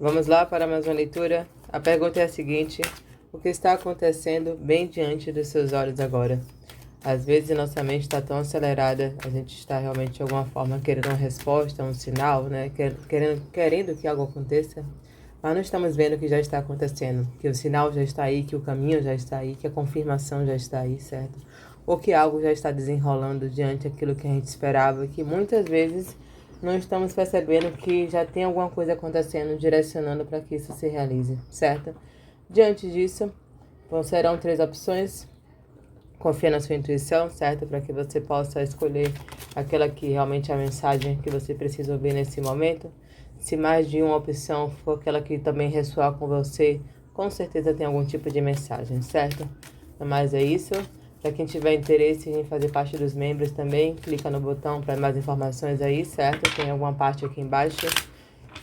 Vamos lá para mais uma leitura. A pergunta é a seguinte: o que está acontecendo bem diante dos seus olhos agora? Às vezes nossa mente está tão acelerada, a gente está realmente de alguma forma querendo uma resposta, um sinal, né? Querendo que algo aconteça, mas não estamos vendo o que já está acontecendo, que o sinal já está aí, que o caminho já está aí, que a confirmação já está aí, certo? Ou que algo já está desenrolando diante daquilo que a gente esperava, que muitas vezes não estamos percebendo que já tem alguma coisa acontecendo, direcionando para que isso se realize, certo? Diante disso, serão 3 opções. Confia na sua intuição, certo? Para que você possa escolher aquela que realmente é a mensagem que você precisa ouvir nesse momento. Se mais de uma opção for aquela que também ressoar com você, com certeza tem algum tipo de mensagem, certo? Mas é isso. Para quem tiver interesse em fazer parte dos membros também, clica no botão para mais informações aí, certo? Tem alguma parte aqui embaixo.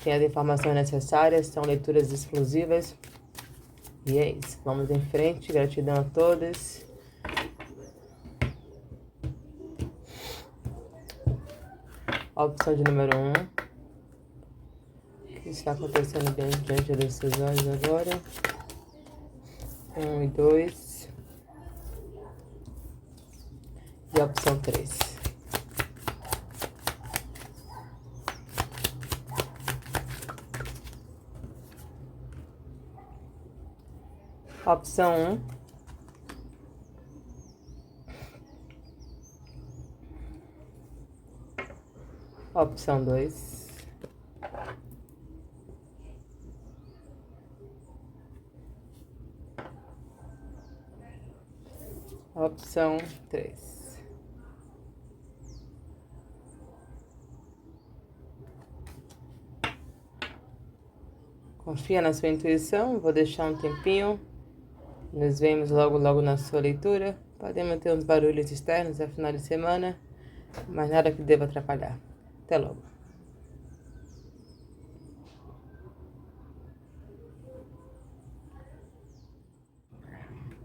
Tem as informações necessárias, são leituras exclusivas. E é isso. Vamos em frente. Gratidão a todos. A opção de número 1. O que está acontecendo bem diante dos seus olhos agora? 1 e 2. E a opção 3. Opção 1. Opção 2. Opção 3. Confia na sua intuição, vou deixar um tempinho. Nos vemos logo na sua leitura. Podemos ter uns barulhos externos, é final de semana, mas nada que deva atrapalhar. Até logo.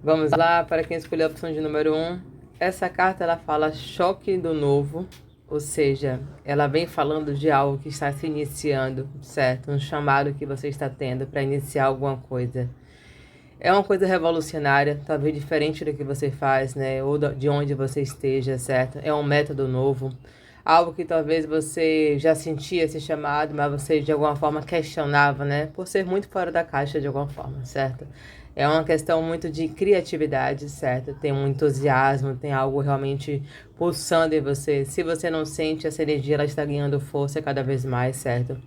Vamos lá, para quem escolheu a opção de número 1. Essa carta ela fala choque do novo, ou seja, ela vem falando de algo que está se iniciando, certo? Um chamado que você está tendo para iniciar alguma coisa. É uma coisa revolucionária, talvez diferente do que você faz, né? Ou de onde você esteja, certo? É um método novo. Algo que talvez você já sentia esse chamado, mas você de alguma forma questionava, né? Por ser muito fora da caixa de alguma forma, certo? É uma questão muito de criatividade, certo? Tem um entusiasmo, tem algo realmente pulsando em você. Se você não sente, essa energia ela está ganhando força cada vez mais, certo?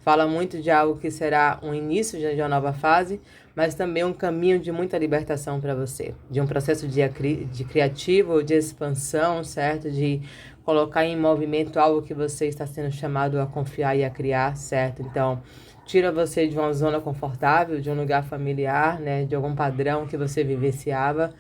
Fala muito de algo que será um início de uma nova fase, mas também um caminho de muita libertação para você. De um processo de criativo, de expansão, certo? De colocar em movimento algo que você está sendo chamado a confiar e a criar, certo? Então, tira você de uma zona confortável, de um lugar familiar, né? De algum padrão que você vivenciava.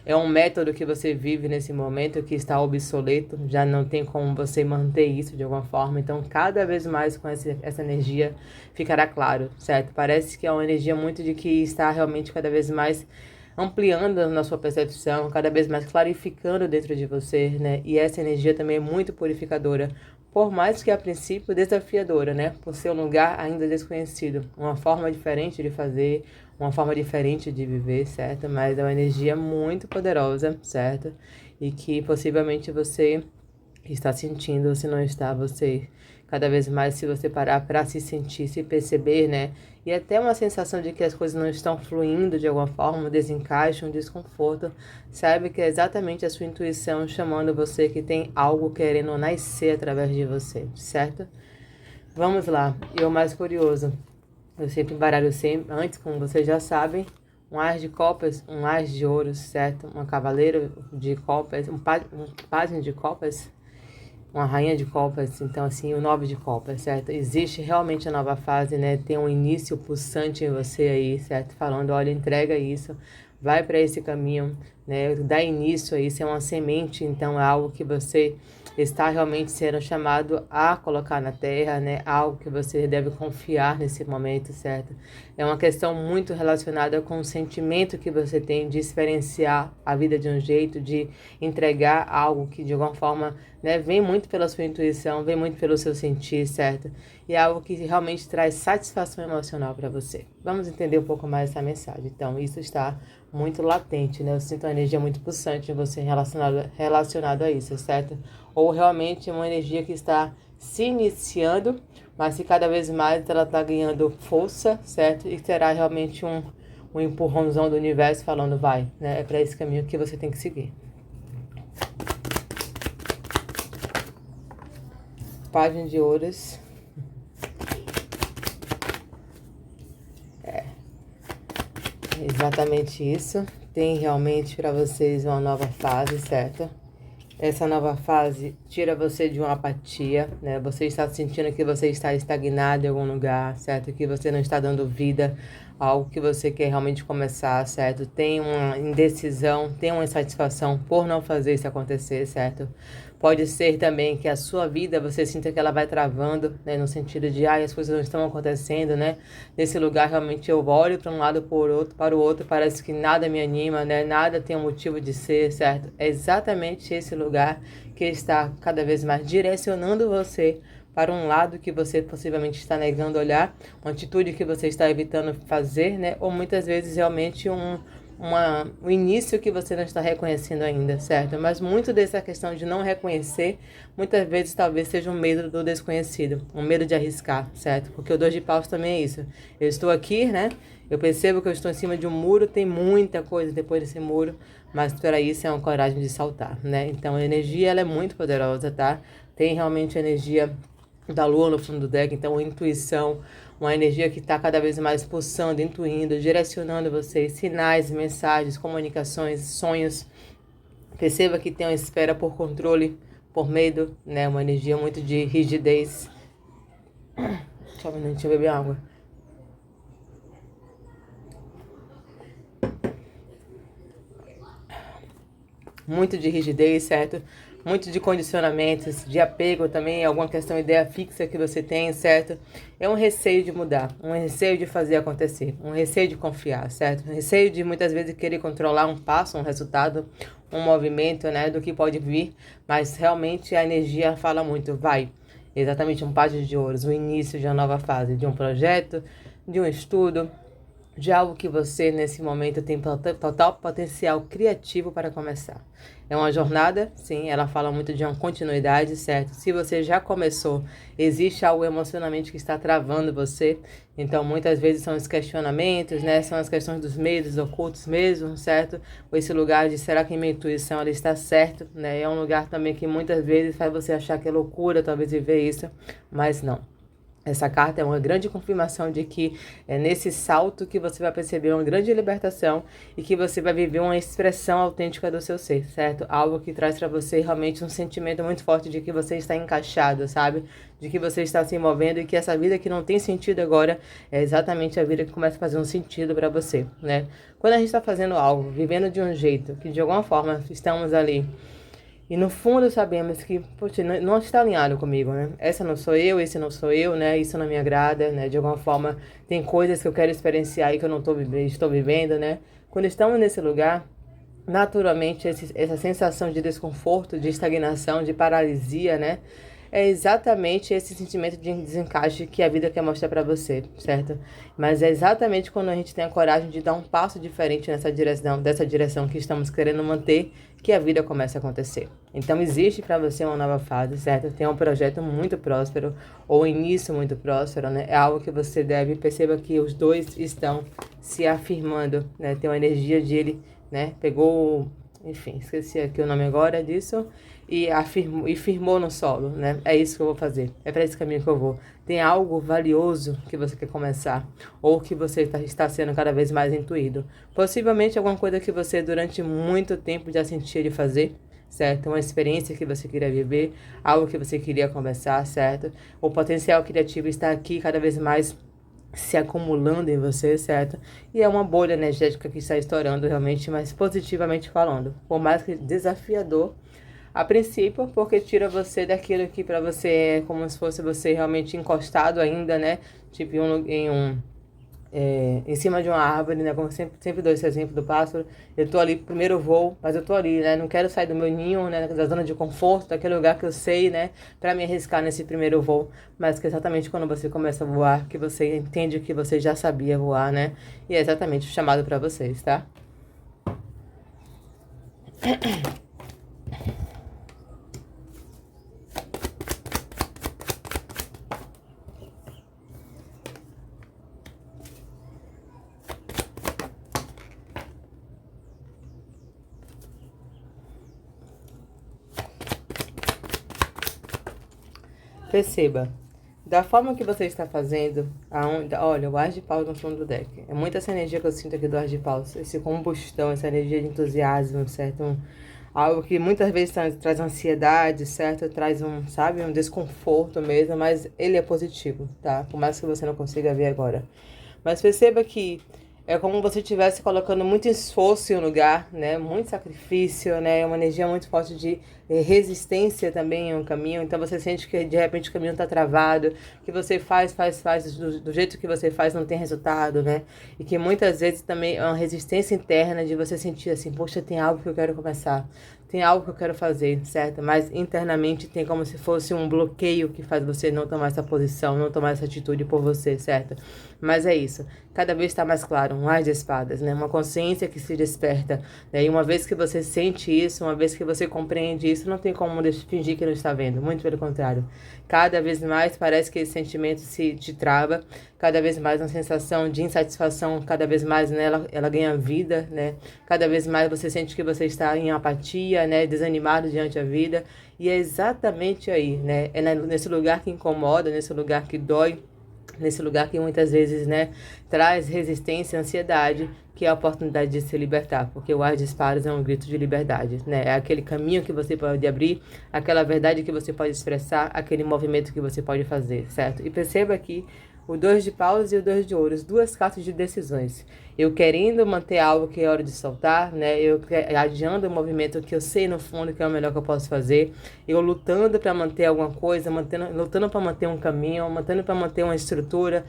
É um método que você vive nesse momento que está obsoleto, já não tem como você manter isso de alguma forma. Então, cada vez mais com essa energia ficará claro, certo? Parece que é uma energia muito de que está realmente cada vez mais ampliando na sua percepção, cada vez mais clarificando dentro de você, né? E essa energia também é muito purificadora, por mais que a princípio desafiadora, né? Por ser um lugar ainda desconhecido, uma forma diferente de fazer, uma forma diferente de viver, certo? Mas é uma energia muito poderosa, certo? E que possivelmente você está sentindo, ou se não está, você cada vez mais, se você parar para se sentir, se perceber, né? E até uma sensação de que as coisas não estão fluindo de alguma forma, um desencaixe, um desconforto, sabe que é exatamente a sua intuição chamando você, que tem algo querendo nascer através de você, certo? Vamos lá, e o mais curioso, eu sempre baralho sempre, antes, como vocês já sabem, um as de copas, um as de ouros, certo? Uma cavaleiro de copas, um página de copas, uma rainha de copas, então assim, o 9 de copas, certo? Existe realmente a nova fase, né? Tem um início pulsante em você aí, certo? Falando, olha, entrega isso, vai para esse caminho, né? Dar início a isso é uma semente, então é algo que você está realmente sendo chamado a colocar na terra, né? Algo que você deve confiar nesse momento, certo? É uma questão muito relacionada com o sentimento que você tem de experienciar a vida de um jeito, de entregar algo que de alguma forma, né, vem muito pela sua intuição, vem muito pelo seu sentir, certo? E é algo que realmente traz satisfação emocional para você. Vamos entender um pouco mais essa mensagem. Então, isso está muito latente, né? Eu sinto uma energia muito pulsante em você relacionado a isso, certo? Ou realmente uma energia que está se iniciando, mas que cada vez mais ela está ganhando força, certo? E terá realmente um empurrãozão do universo falando, vai, né? É para esse caminho que você tem que seguir. Página de ouros. Exatamente isso. Tem realmente para vocês uma nova fase, certo? Essa nova fase tira você de uma apatia, né? Você está sentindo que você está estagnado em algum lugar, certo? Que você não está dando vida a algo que você quer realmente começar, certo? Tem uma indecisão, tem uma insatisfação por não fazer isso acontecer, certo? Pode ser também que a sua vida, você sinta que ela vai travando, né? No sentido de, ai, as coisas não estão acontecendo, né? Nesse lugar, realmente, eu olho para um lado, para o outro, parece que nada me anima, né? Nada tem um motivo de ser, certo? É exatamente esse lugar que está cada vez mais direcionando você para um lado que você possivelmente está negando olhar, uma atitude que você está evitando fazer, né? Ou muitas vezes realmente um início que você não está reconhecendo ainda, certo? Mas muito dessa questão de não reconhecer, muitas vezes talvez seja um medo do desconhecido, um medo de arriscar, certo? Porque o 2 de paus também é isso. Eu estou aqui, né? Eu percebo que eu estou em cima de um muro, tem muita coisa depois desse muro, mas para isso é uma coragem de saltar, né? Então a energia, ela é muito poderosa, tá? Tem realmente energia da lua no fundo do deck, então a intuição, uma energia que está cada vez mais pulsando, intuindo, direcionando vocês, sinais, mensagens, comunicações, sonhos. Perceba que tem uma espera por controle, por medo, né? Uma energia muito de rigidez. Só um minutinho, deixa eu beber água. Muito de rigidez, certo? Muito de condicionamentos, de apego também, alguma questão, ideia fixa que você tem, certo? É um receio de mudar, um receio de fazer acontecer, um receio de confiar, certo? Um receio de muitas vezes querer controlar um passo, um resultado, um movimento, né, do que pode vir, mas realmente a energia fala muito, vai. Exatamente um página de ouros, o início de uma nova fase, de um projeto, de um estudo, de algo que você, nesse momento, tem total potencial criativo para começar. É uma jornada, sim, ela fala muito de uma continuidade, certo? Se você já começou, existe algo emocionalmente que está travando você, então muitas vezes são os questionamentos, né? São as questões dos medos ocultos mesmo, certo? Ou esse lugar de, será que minha intuição ela está certa, né? É um lugar também que muitas vezes faz você achar que é loucura, talvez viver isso, mas não. Essa carta é uma grande confirmação de que é nesse salto que você vai perceber uma grande libertação e que você vai viver uma expressão autêntica do seu ser, certo? Algo que traz para você realmente um sentimento muito forte de que você está encaixado, sabe? De que você está se movendo e que essa vida que não tem sentido agora é exatamente a vida que começa a fazer um sentido para você, né? Quando a gente está fazendo algo, vivendo de um jeito que de alguma forma estamos ali e no fundo sabemos que, poxa, não está alinhado comigo, né? Essa não sou eu, esse não sou eu, né? Isso não me agrada, né? De alguma forma, tem coisas que eu quero experienciar e que eu não estou vivendo, né? Quando estamos nesse lugar, naturalmente, essa sensação de desconforto, de estagnação, de paralisia, né? É exatamente esse sentimento de desencaixe que a vida quer mostrar para você, certo? Mas é exatamente quando a gente tem a coragem de dar um passo diferente dessa direção que estamos querendo manter, que a vida começa a acontecer. Então existe para você uma nova fase, certo? Tem um projeto muito próspero, ou um início muito próspero, né? É algo que você deve, perceba que os dois estão se afirmando, né? Tem uma energia de ele, né? Pegou, enfim, esqueci aqui o nome agora disso, e firmou no solo, né? É isso que eu vou fazer, é para esse caminho que eu vou. Tem algo valioso que você quer começar, ou que você está sendo cada vez mais intuído. Possivelmente alguma coisa que você durante muito tempo já sentia de fazer, certo? Uma experiência que você queria viver, algo que você queria começar, certo? O potencial criativo está aqui cada vez mais se acumulando em você, certo? E é uma bolha energética que está estourando realmente, mas positivamente falando. Por mais que desafiador a princípio, porque tira você daquilo que para você é como se fosse você realmente encostado ainda, né? Tipo em cima de uma árvore, né? Como sempre dou esse exemplo do pássaro. Eu tô ali, primeiro voo, mas eu tô ali, né? Não quero sair do meu ninho, né? Da zona de conforto, daquele lugar que eu sei, né? Pra me arriscar nesse primeiro voo. Mas que exatamente quando você começa a voar, que você entende que você já sabia voar, né? E é exatamente o chamado pra vocês, tá? Perceba, da forma que você está fazendo, olha, o As de Paus no fundo do deck. É muita essa energia que eu sinto aqui do As de Paus, esse combustão, essa energia de entusiasmo, certo? Algo que muitas vezes traz ansiedade, certo? Traz sabe, um desconforto mesmo, mas ele é positivo, tá? Por mais que você não consiga ver agora. Mas perceba que é como você estivesse colocando muito esforço em um lugar, né? Muito sacrifício, né? Uma energia muito forte de resistência também em um caminho. Então você sente que de repente o caminho está travado, que você faz, do jeito que você faz não tem resultado, né? E que muitas vezes também é uma resistência interna de você sentir assim, poxa, tem algo que eu quero começar. Tem algo que eu quero fazer, certo? Mas internamente tem como se fosse um bloqueio que faz você não tomar essa posição, não tomar essa atitude por você, certo? Mas é isso. Cada vez está mais claro, um As de Espadas, né? Uma consciência que se desperta, né? E uma vez que você sente isso, uma vez que você compreende isso, não tem como fingir que não está vendo. Muito pelo contrário. Cada vez mais parece que esse sentimento se te trava, cada vez mais uma sensação de insatisfação, cada vez mais nela ela ganha vida, né? Cada vez mais você sente que você está em apatia, né? Desanimado diante da vida. E é exatamente aí, né? É nesse lugar que incomoda, nesse lugar que dói, nesse lugar que muitas vezes, né, traz resistência, ansiedade, que é a oportunidade de se libertar, porque o As de Espadas é um grito de liberdade, né? É aquele caminho que você pode abrir, aquela verdade que você pode expressar, aquele movimento que você pode fazer, certo? E perceba aqui o 2 de paus e o 2 de ouros, duas cartas de decisões. Eu querendo manter algo que é hora de soltar, né? Eu adiando o movimento que eu sei no fundo que é o melhor que eu posso fazer. Eu lutando para manter alguma coisa, lutando para manter um caminho, lutando para manter uma estrutura,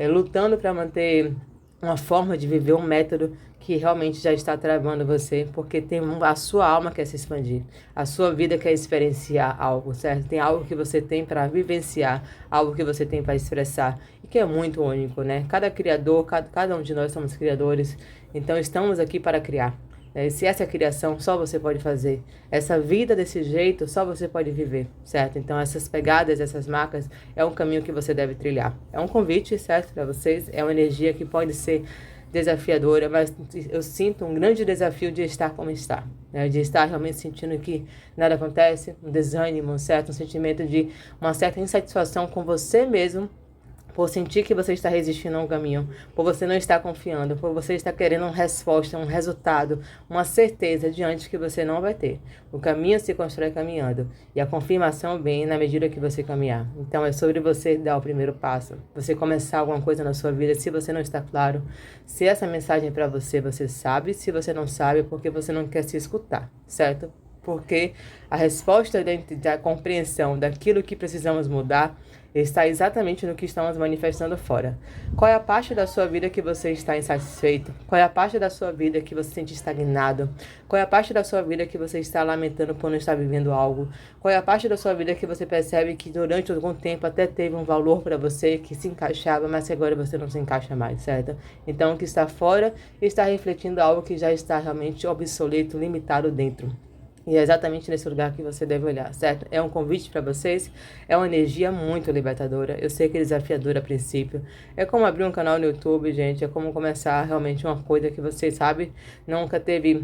lutando para manter uma forma de viver, um método que realmente já está travando você, porque tem a sua alma quer se expandir, a sua vida quer experienciar algo, certo? Tem algo que você tem para vivenciar, algo que você tem para expressar, e que é muito único, né? Cada criador, cada um de nós somos criadores, então estamos aqui para criar. Se essa criação só você pode fazer, essa vida desse jeito só você pode viver, certo? Então essas pegadas, essas marcas, é um caminho que você deve trilhar. É um convite, certo, para vocês, é uma energia que pode ser desafiadora, mas eu sinto um grande desafio de estar como está, né? De estar realmente sentindo que nada acontece, um desânimo, certo? Um sentimento de uma certa insatisfação com você mesmo, por sentir que você está resistindo a um caminho, por você não estar confiando, por você estar querendo uma resposta, um resultado, uma certeza diante que você não vai ter. O caminho se constrói caminhando e a confirmação vem na medida que você caminhar. Então é sobre você dar o primeiro passo, você começar alguma coisa na sua vida. Se você não está claro, se essa mensagem é para você, você sabe. Se você não sabe, é porque você não quer se escutar, certo? Porque a resposta da compreensão daquilo que precisamos mudar está exatamente no que estamos manifestando fora. Qual é a parte da sua vida que você está insatisfeito? Qual é a parte da sua vida que você se sente estagnado? Qual é a parte da sua vida que você está lamentando por não estar vivendo algo? Qual é a parte da sua vida que você percebe que durante algum tempo até teve um valor para você, que se encaixava, mas que agora você não se encaixa mais, certo? Então o que está fora está refletindo algo que já está realmente obsoleto, limitado dentro. E é exatamente nesse lugar que você deve olhar, certo? É um convite para vocês, é uma energia muito libertadora. Eu sei que é desafiadora a princípio. É como abrir um canal no YouTube, gente. É como começar realmente uma coisa que você sabe, nunca teve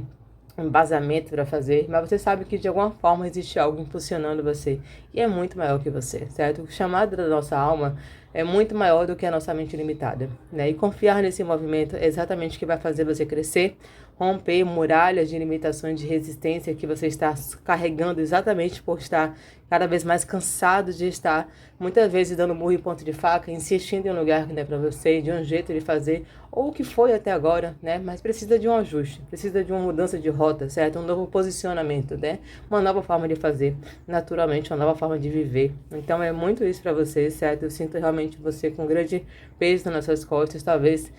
embasamento para fazer, mas você sabe que de alguma forma existe algo impulsionando você. E é muito maior que você, certo? O chamado da nossa alma é muito maior do que a nossa mente limitada, né? E confiar nesse movimento é exatamente o que vai fazer você crescer, romper muralhas de limitações de resistência que você está carregando exatamente por estar cada vez mais cansado de estar, muitas vezes dando murro em ponto de faca, insistindo em um lugar que não é para você, de um jeito de fazer, ou o que foi até agora, né? Mas precisa de um ajuste, precisa de uma mudança de rota, certo? Um novo posicionamento, né? Uma nova forma de fazer, naturalmente, uma nova forma de viver. Então é muito isso para você, certo? Eu sinto realmente você com grande peso nas suas costas, talvez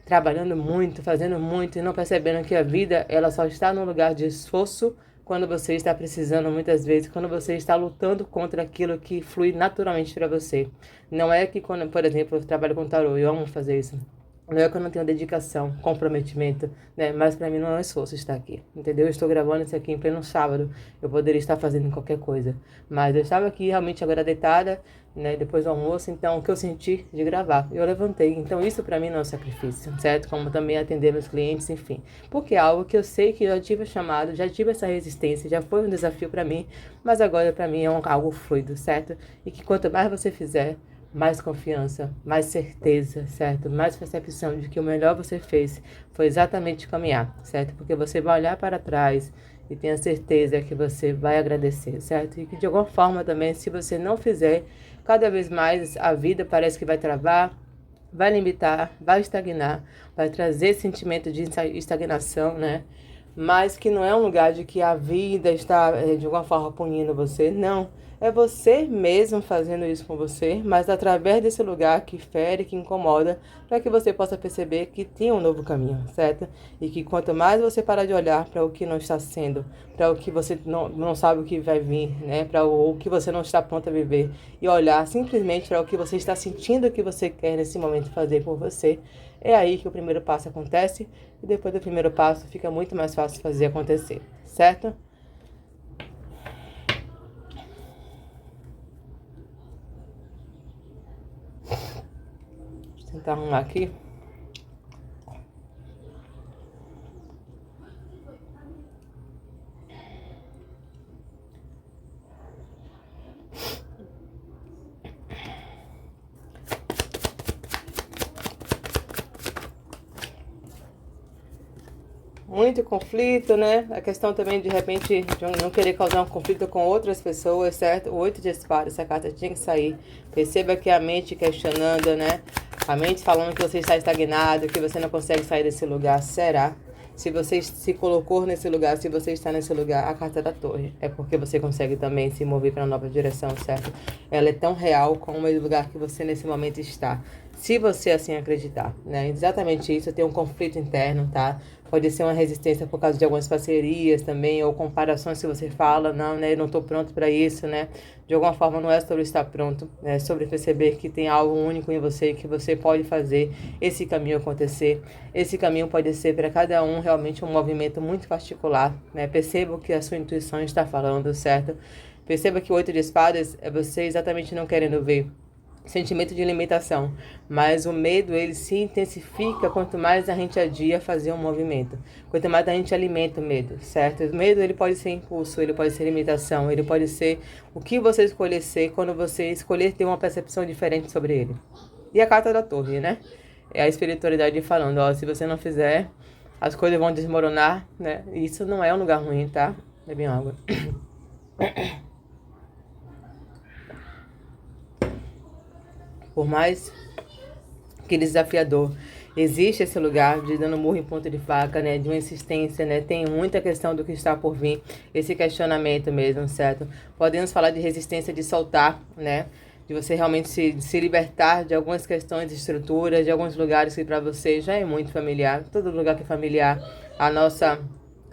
trabalhando muito, fazendo muito e não percebendo que a vida ela só está num lugar de esforço quando você está precisando muitas vezes, quando você está lutando contra aquilo que flui naturalmente para você. Não é que quando, por exemplo, eu trabalho com tarô, eu amo fazer isso. Não é que eu não tenho dedicação, comprometimento, né? Mas para mim não é um esforço estar aqui, entendeu? Eu estou gravando isso aqui em pleno sábado. Eu poderia estar fazendo qualquer coisa. Mas eu estava aqui realmente agora deitada, né? Depois do almoço, então o que eu senti de gravar. Eu levantei. Então isso para mim não é um sacrifício, certo? Como também atender meus clientes, enfim. Porque é algo que eu sei que eu já tive chamado, já tive essa resistência, já foi um desafio para mim. Mas agora para mim é algo fluido, certo? E que quanto mais você fizer, mais confiança, mais certeza, certo? Mais percepção de que o melhor você fez foi exatamente caminhar, certo? Porque você vai olhar para trás e tenha certeza que você vai agradecer, certo? E que de alguma forma também, se você não fizer, cada vez mais a vida parece que vai travar, vai limitar, vai estagnar, vai trazer sentimento de estagnação, né? Mas que não é um lugar de que a vida está de alguma forma punindo você, não. É você mesmo fazendo isso com você, mas através desse lugar que fere, que incomoda, para que você possa perceber que tem um novo caminho, certo? E que quanto mais você parar de olhar para o que não está sendo, para o que você não sabe o que vai vir, né? Para o que você não está pronto a viver, e olhar simplesmente para o que você está sentindo que você quer nesse momento fazer por você, é aí que o primeiro passo acontece, e depois do primeiro passo fica muito mais fácil fazer acontecer, certo? Vou tentar arrumar aqui. Muito conflito, né? A questão também, de repente, de não querer causar um conflito com outras pessoas, certo? O 8 de espadas, essa carta tinha que sair. Perceba que a mente questionando, né? A mente falando que você está estagnado, que você não consegue sair desse lugar. Será? Se você se colocou nesse lugar, se você está nesse lugar, a carta da torre é porque você consegue também se mover para uma nova direção, certo? Ela é tão real como o lugar que você nesse momento está. Se você assim acreditar, né? Exatamente isso, tem um conflito interno, tá? Pode ser uma resistência por causa de algumas parcerias também, ou comparações que você fala, não, né? Eu não estou pronto para isso, né? De alguma forma não é sobre estar pronto, é sobre perceber que tem algo único em você, que você pode fazer esse caminho acontecer. Esse caminho pode ser para cada um realmente um movimento muito particular, né? Perceba o que a sua intuição está falando, certo? Perceba que o 8 de espadas é você exatamente não querendo ver sentimento de limitação, mas o medo ele se intensifica quanto mais a gente adia fazer um movimento, quanto mais a gente alimenta o medo, certo? O medo ele pode ser impulso, ele pode ser limitação, ele pode ser o que você escolher ser quando você escolher ter uma percepção diferente sobre ele. E a carta da torre, né? É a espiritualidade falando, ó, se você não fizer, as coisas vão desmoronar, né? E isso não é um lugar ruim, tá? Bebe água. Por mais que desafiador, existe esse lugar de dando murro em ponta de faca, né? De uma insistência, né? Tem muita questão do que está por vir, esse questionamento mesmo, certo? Podemos falar de resistência de soltar, né? De você realmente se libertar de algumas questões de estrutura, de alguns lugares que para você já é muito familiar. Todo lugar que é familiar,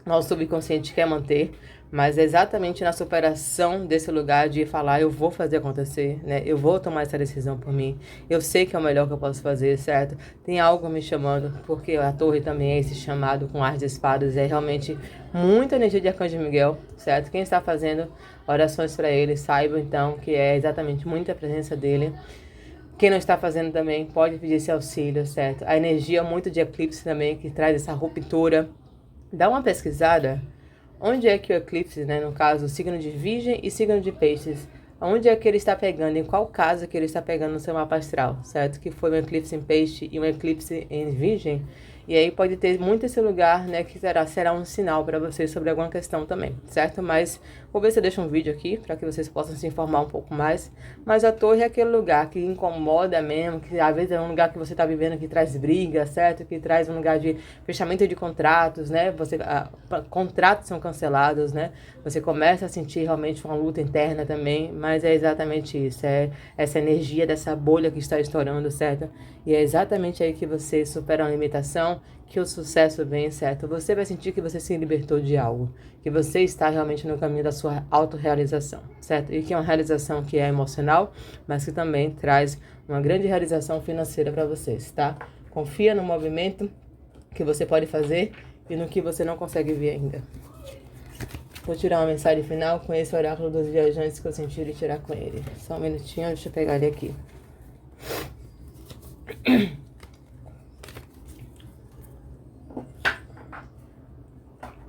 nosso subconsciente quer manter. Mas é exatamente na superação desse lugar de falar, eu vou fazer acontecer, né? Eu vou tomar essa decisão por mim. Eu sei que é o melhor que eu posso fazer, certo? Tem algo me chamando, porque a torre também é esse chamado com as de espadas. É realmente muita energia de Arcanjo Miguel, certo? Quem está fazendo orações para ele, saiba então que é exatamente muita presença dele. Quem não está fazendo também pode pedir esse auxílio, certo? A energia muito de eclipse também, que traz essa ruptura. Dá uma pesquisada. Onde é que o eclipse, né, no caso, o signo de Virgem e signo de Peixes, onde é que ele está pegando, em qual casa que ele está pegando no seu mapa astral, certo? Que foi um eclipse em peixe e um eclipse em virgem. E aí pode ter muito esse lugar, né, que será um sinal para vocês sobre alguma questão também, certo? Mas vou ver se eu deixo um vídeo aqui para que vocês possam se informar um pouco mais. Mas a torre é aquele lugar que incomoda mesmo, que às vezes é um lugar que você está vivendo que traz briga, certo? Que traz um lugar de fechamento de contratos, né? Contratos são cancelados, né? Você começa a sentir realmente uma luta interna também, mas é exatamente isso, é essa energia dessa bolha que está estourando, certo? E é exatamente aí que você supera uma limitação, que o sucesso vem, certo? Você vai sentir que você se libertou de algo, que você está realmente no caminho da sua autorrealização, certo? E que é uma realização que é emocional, mas que também traz uma grande realização financeira para vocês, tá? Confia no movimento que você pode fazer e no que você não consegue ver ainda. Vou tirar uma mensagem final com esse oráculo dos viajantes que eu senti de tirar com ele. Só um minutinho, deixa eu pegar ele aqui.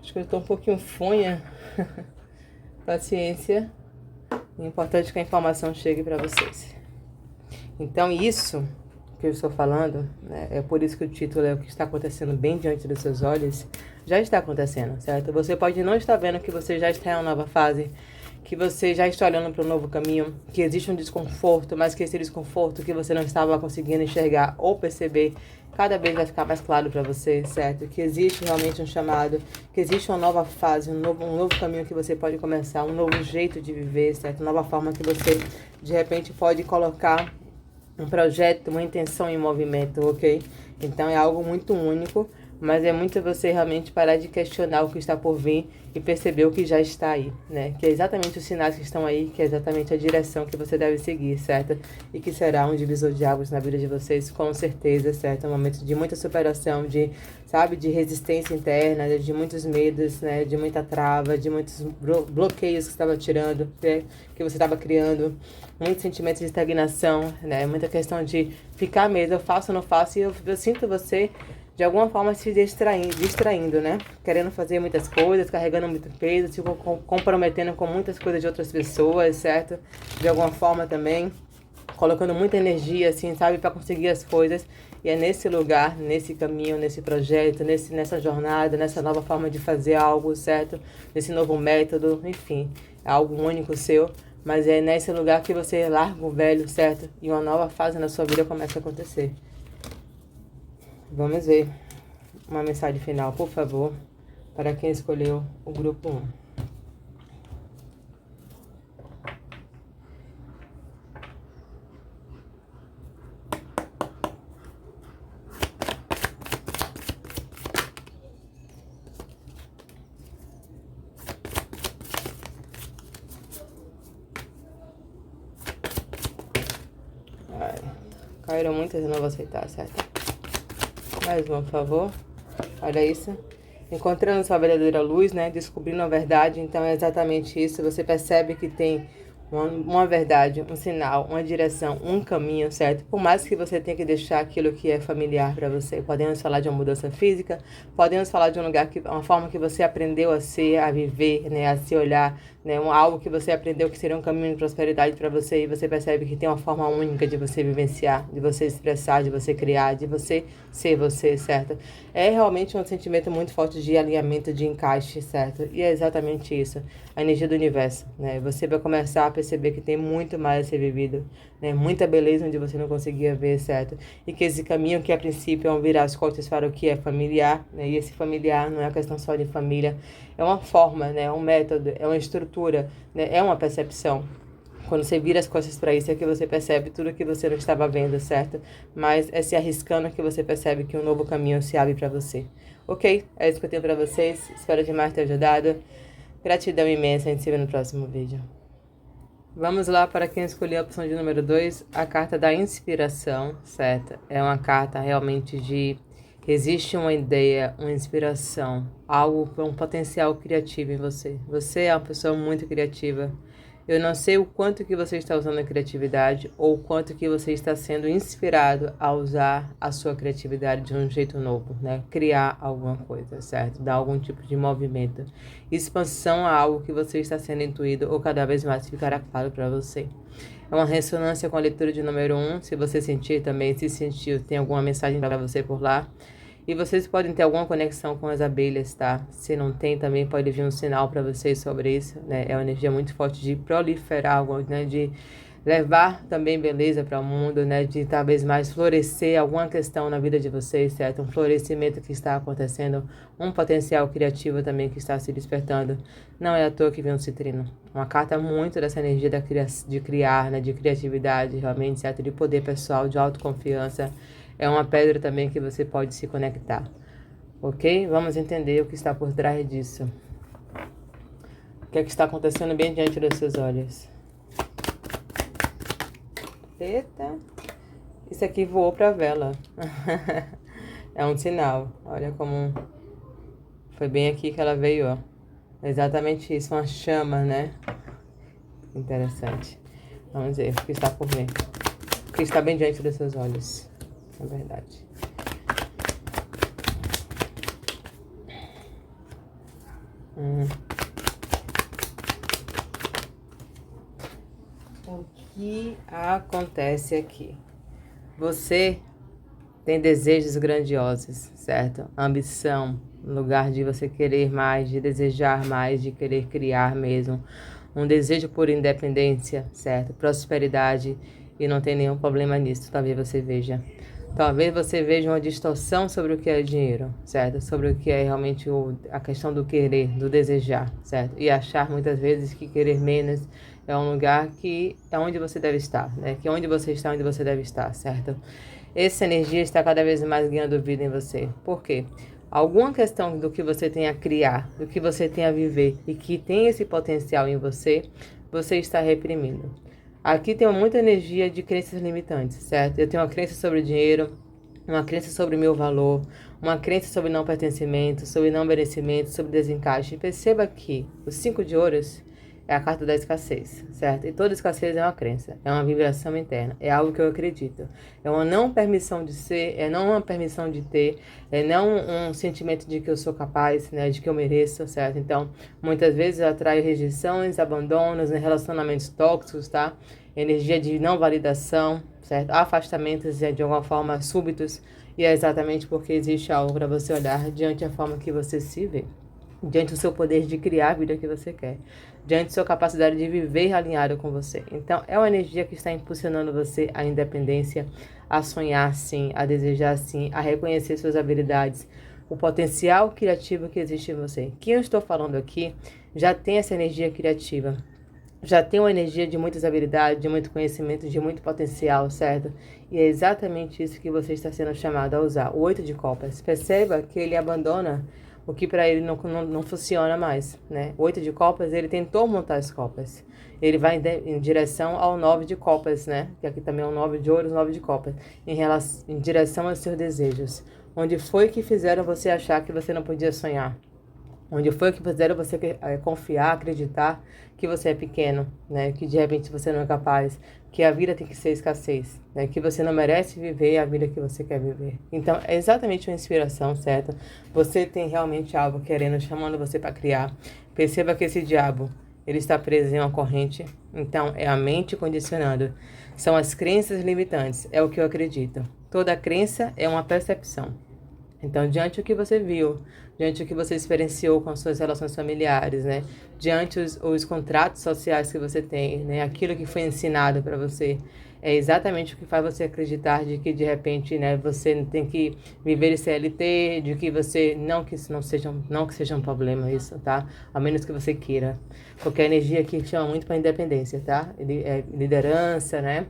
Acho que eu estou um pouquinho fonha. Paciência. É importante que a informação chegue para vocês. Então, isso que eu estou falando, né, é por isso que o título é o que está acontecendo bem diante dos seus olhos, já está acontecendo, certo? Você pode não estar vendo que você já está em uma nova fase, que você já está olhando para um novo caminho, que existe um desconforto, mas que esse desconforto que você não estava conseguindo enxergar ou perceber, cada vez vai ficar mais claro para você, certo? Que existe realmente um chamado, que existe uma nova fase, um novo caminho que você pode começar, um novo jeito de viver, certo? Uma nova forma que você, de repente, pode colocar um projeto, uma intenção em movimento, ok? Então é algo muito único, mas é muito você realmente parar de questionar o que está por vir e perceber o que já está aí, né? Que é exatamente os sinais que estão aí, que é exatamente a direção que você deve seguir, certo? E que será um divisor de águas na vida de vocês, com certeza, certo? É um momento de muita superação, de, sabe, de resistência interna, de muitos medos, né? De muita trava, de muitos bloqueios que você estava tirando, né? Que você estava criando, muitos sentimentos de estagnação, né? Muita questão de ficar mesmo, eu faço ou não faço, e eu sinto você de alguma forma se distraindo, né? Querendo fazer muitas coisas, carregando muito peso, se comprometendo com muitas coisas de outras pessoas, certo? De alguma forma também, colocando muita energia, assim, sabe? Para conseguir as coisas. E é nesse lugar, nesse caminho, nesse projeto, nessa jornada, nessa nova forma de fazer algo, certo? Nesse novo método, enfim, é algo único seu. Mas é nesse lugar que você larga o velho, certo? E uma nova fase na sua vida começa a acontecer. Vamos ver uma mensagem final, por favor, para quem escolheu o grupo 1. Caíram muitas, eu não vou aceitar, certo? Mais uma, por favor. Olha isso. Encontrando sua verdadeira luz, né? Descobrindo a verdade. Então é exatamente isso. Você percebe que tem uma verdade, um sinal, uma direção, um caminho, certo? Por mais que você tenha que deixar aquilo que é familiar para você. Podemos falar de uma mudança física, podemos falar de um lugar, uma forma que você aprendeu a ser, a viver, né? A se olhar, né? Algo que você aprendeu que seria um caminho de prosperidade para você, e você percebe que tem uma forma única de você vivenciar, de você expressar, de você criar, de você ser você, certo? É realmente um sentimento muito forte de alinhamento, de encaixe, certo? E é exatamente isso, a energia do universo, né? Você vai começar a perceber que tem muito mais a ser vivido, né? Muita beleza onde você não conseguia ver, certo? E que esse caminho que a princípio é um virar as costas para o que é familiar, né? E esse familiar não é uma questão só de família, é uma forma, né? É um método, é uma estrutura, né? É uma percepção. Quando você vira as costas para isso, é que você percebe tudo que você não estava vendo, certo? Mas é se arriscando que você percebe que um novo caminho se abre para você. Ok? É isso que eu tenho para vocês. Espero demais ter ajudado. Gratidão imensa. A gente se vê no próximo vídeo. Vamos lá para quem escolheu a opção de número 2, a carta da inspiração, certo? É uma carta realmente de... Existe uma ideia, uma inspiração, algo, um potencial criativo em você. Você é uma pessoa muito criativa. Eu não sei o quanto que você está usando a criatividade ou o quanto que você está sendo inspirado a usar a sua criatividade de um jeito novo, né? Criar alguma coisa, certo? Dar algum tipo de movimento. Expansão a algo que você está sendo intuído ou cada vez mais ficará claro para você. É uma ressonância com a leitura de número 1. Se você sentir também, se sentiu, tem alguma mensagem para você por lá. E vocês podem ter alguma conexão com as abelhas, tá? Se não tem, também pode vir um sinal para vocês sobre isso, né? É uma energia muito forte de proliferar algo, né? De levar também beleza para o mundo, né? De talvez mais florescer alguma questão na vida de vocês, certo? Um florescimento que está acontecendo, um potencial criativo também que está se despertando. Não é à toa que vem um citrino. Uma carta muito dessa energia de criar, né? De criatividade, realmente, certo? De poder pessoal, de autoconfiança. É uma pedra também que você pode se conectar, ok? Vamos entender o que está por trás disso. O que é que está acontecendo bem diante dos seus olhos? Eita, isso aqui voou para a vela. É um sinal. Olha como foi bem aqui que ela veio, ó. É exatamente isso, uma chama, né? Interessante. Vamos ver o que está por vir. O que está bem diante dos seus olhos, na verdade. O que acontece aqui? Você tem desejos grandiosos, certo? Ambição, lugar de você querer mais, de desejar mais, de querer criar mesmo. Um desejo por independência, certo? Prosperidade, e não tem nenhum problema nisso, talvez você veja. Talvez você veja uma distorção sobre o que é dinheiro, certo? Sobre o que é realmente a questão do querer, do desejar, certo? E achar muitas vezes que querer menos é um lugar que é onde você deve estar, né? Que onde você está, onde você deve estar, certo? Essa energia está cada vez mais ganhando vida em você. Por quê? Alguma questão do que você tem a criar, do que você tem a viver e que tem esse potencial em você, você está reprimindo. Aqui tem muita energia de crenças limitantes, certo? Eu tenho uma crença sobre o dinheiro, uma crença sobre o meu valor, uma crença sobre não pertencimento, sobre não merecimento, sobre desencaixe. Perceba que o 5 de ouros é a carta da escassez, certo? E toda escassez é uma crença, é uma vibração interna, é algo que eu acredito. É uma não permissão de ser, é não uma permissão de ter, é não um sentimento de que eu sou capaz, né? De que eu mereço, certo? Então, muitas vezes eu atraio rejeições, abandonos, né, relacionamentos tóxicos, tá? Energia de não validação, certo? Afastamentos de alguma forma súbitos, e é exatamente porque existe algo para você olhar diante da forma que você se vê, diante do seu poder de criar a vida que você quer, diante da sua capacidade de viver alinhado com você. Então, é uma energia que está impulsionando você à independência, a sonhar sim, a desejar sim, a reconhecer suas habilidades, o potencial criativo que existe em você. Quem eu estou falando aqui já tem essa energia criativa, já tem uma energia de muitas habilidades, de muito conhecimento, de muito potencial, certo? E é exatamente isso que você está sendo chamado a usar. O 8 de copas. Perceba que ele abandona o que para ele não funciona mais, né? O 8 de copas, ele tentou montar as copas. Ele vai em direção ao 9 de copas, né? Que aqui também é um 9 de ouros, 9 de copas. Em direção aos seus desejos. Onde foi que fizeram você achar que você não podia sonhar? Onde foi que fizeram você confiar, acreditar que você é pequeno, né? Que de repente você não é capaz, que a vida tem que ser escassez, né? Que você não merece viver a vida que você quer viver. Então, é exatamente uma inspiração, certo? Você tem realmente algo querendo, chamando você para criar. Perceba que esse diabo, ele está preso em uma corrente. Então, é a mente condicionando. São as crenças limitantes, é o que eu acredito. Toda crença é uma percepção. Então, diante do que você viu, diante do que você experienciou com as suas relações familiares, né? Diante os contratos sociais que você tem, né? Aquilo que foi ensinado para você, é exatamente o que faz você acreditar de que, de repente, né, você tem que viver em CLT, de que você, não que isso não que seja um problema isso, tá? A menos que você queira. Porque a energia aqui chama muito para independência, tá? É liderança, né?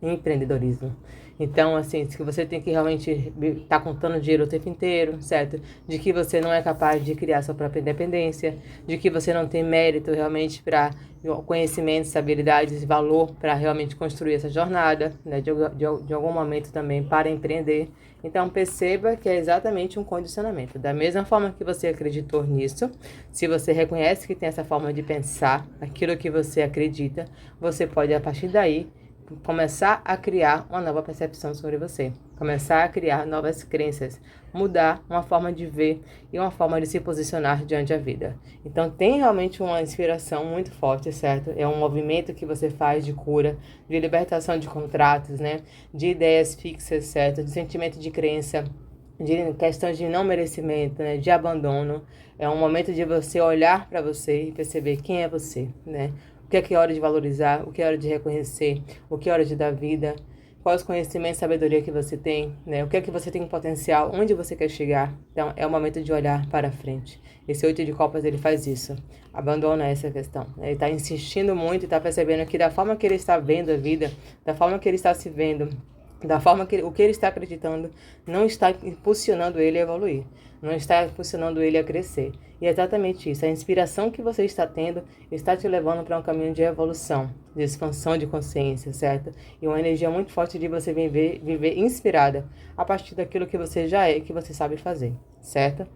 Empreendedorismo. Então, assim, se você tem que realmente estar contando dinheiro o tempo inteiro, certo? De que você não é capaz de criar sua própria independência, de que você não tem mérito realmente para conhecimentos, habilidades, valor para realmente construir essa jornada, né? De algum momento também para empreender. Então, perceba que é exatamente um condicionamento. Da mesma forma que você acreditou nisso, se você reconhece que tem essa forma de pensar, aquilo que você acredita, você pode, a partir daí, começar a criar uma nova percepção sobre você, começar a criar novas crenças, mudar uma forma de ver e uma forma de se posicionar diante da vida. Então tem realmente uma inspiração muito forte, certo? É um movimento que você faz de cura, de libertação de contratos, né? De ideias fixas, certo? De sentimento de crença, de questões de não merecimento, né? De abandono. É um momento de você olhar para você e perceber quem é você, né? O que é hora de valorizar, o que é hora de reconhecer, o que é hora de dar vida, quais os conhecimentos e sabedoria que você tem, né? O que é que você tem potencial, onde você quer chegar. Então, é o momento de olhar para frente. Esse 8 de copas, ele faz isso. Abandona essa questão. Ele está insistindo muito e está percebendo que da forma que ele está vendo a vida, da forma que ele está se vendo, da forma que o que ele está acreditando, não está impulsionando ele a evoluir, não está impulsionando ele a crescer. E é exatamente isso, a inspiração que você está tendo está te levando para um caminho de evolução, de expansão de consciência, certo? E uma energia muito forte de você viver inspirada a partir daquilo que você já é e que você sabe fazer, certo?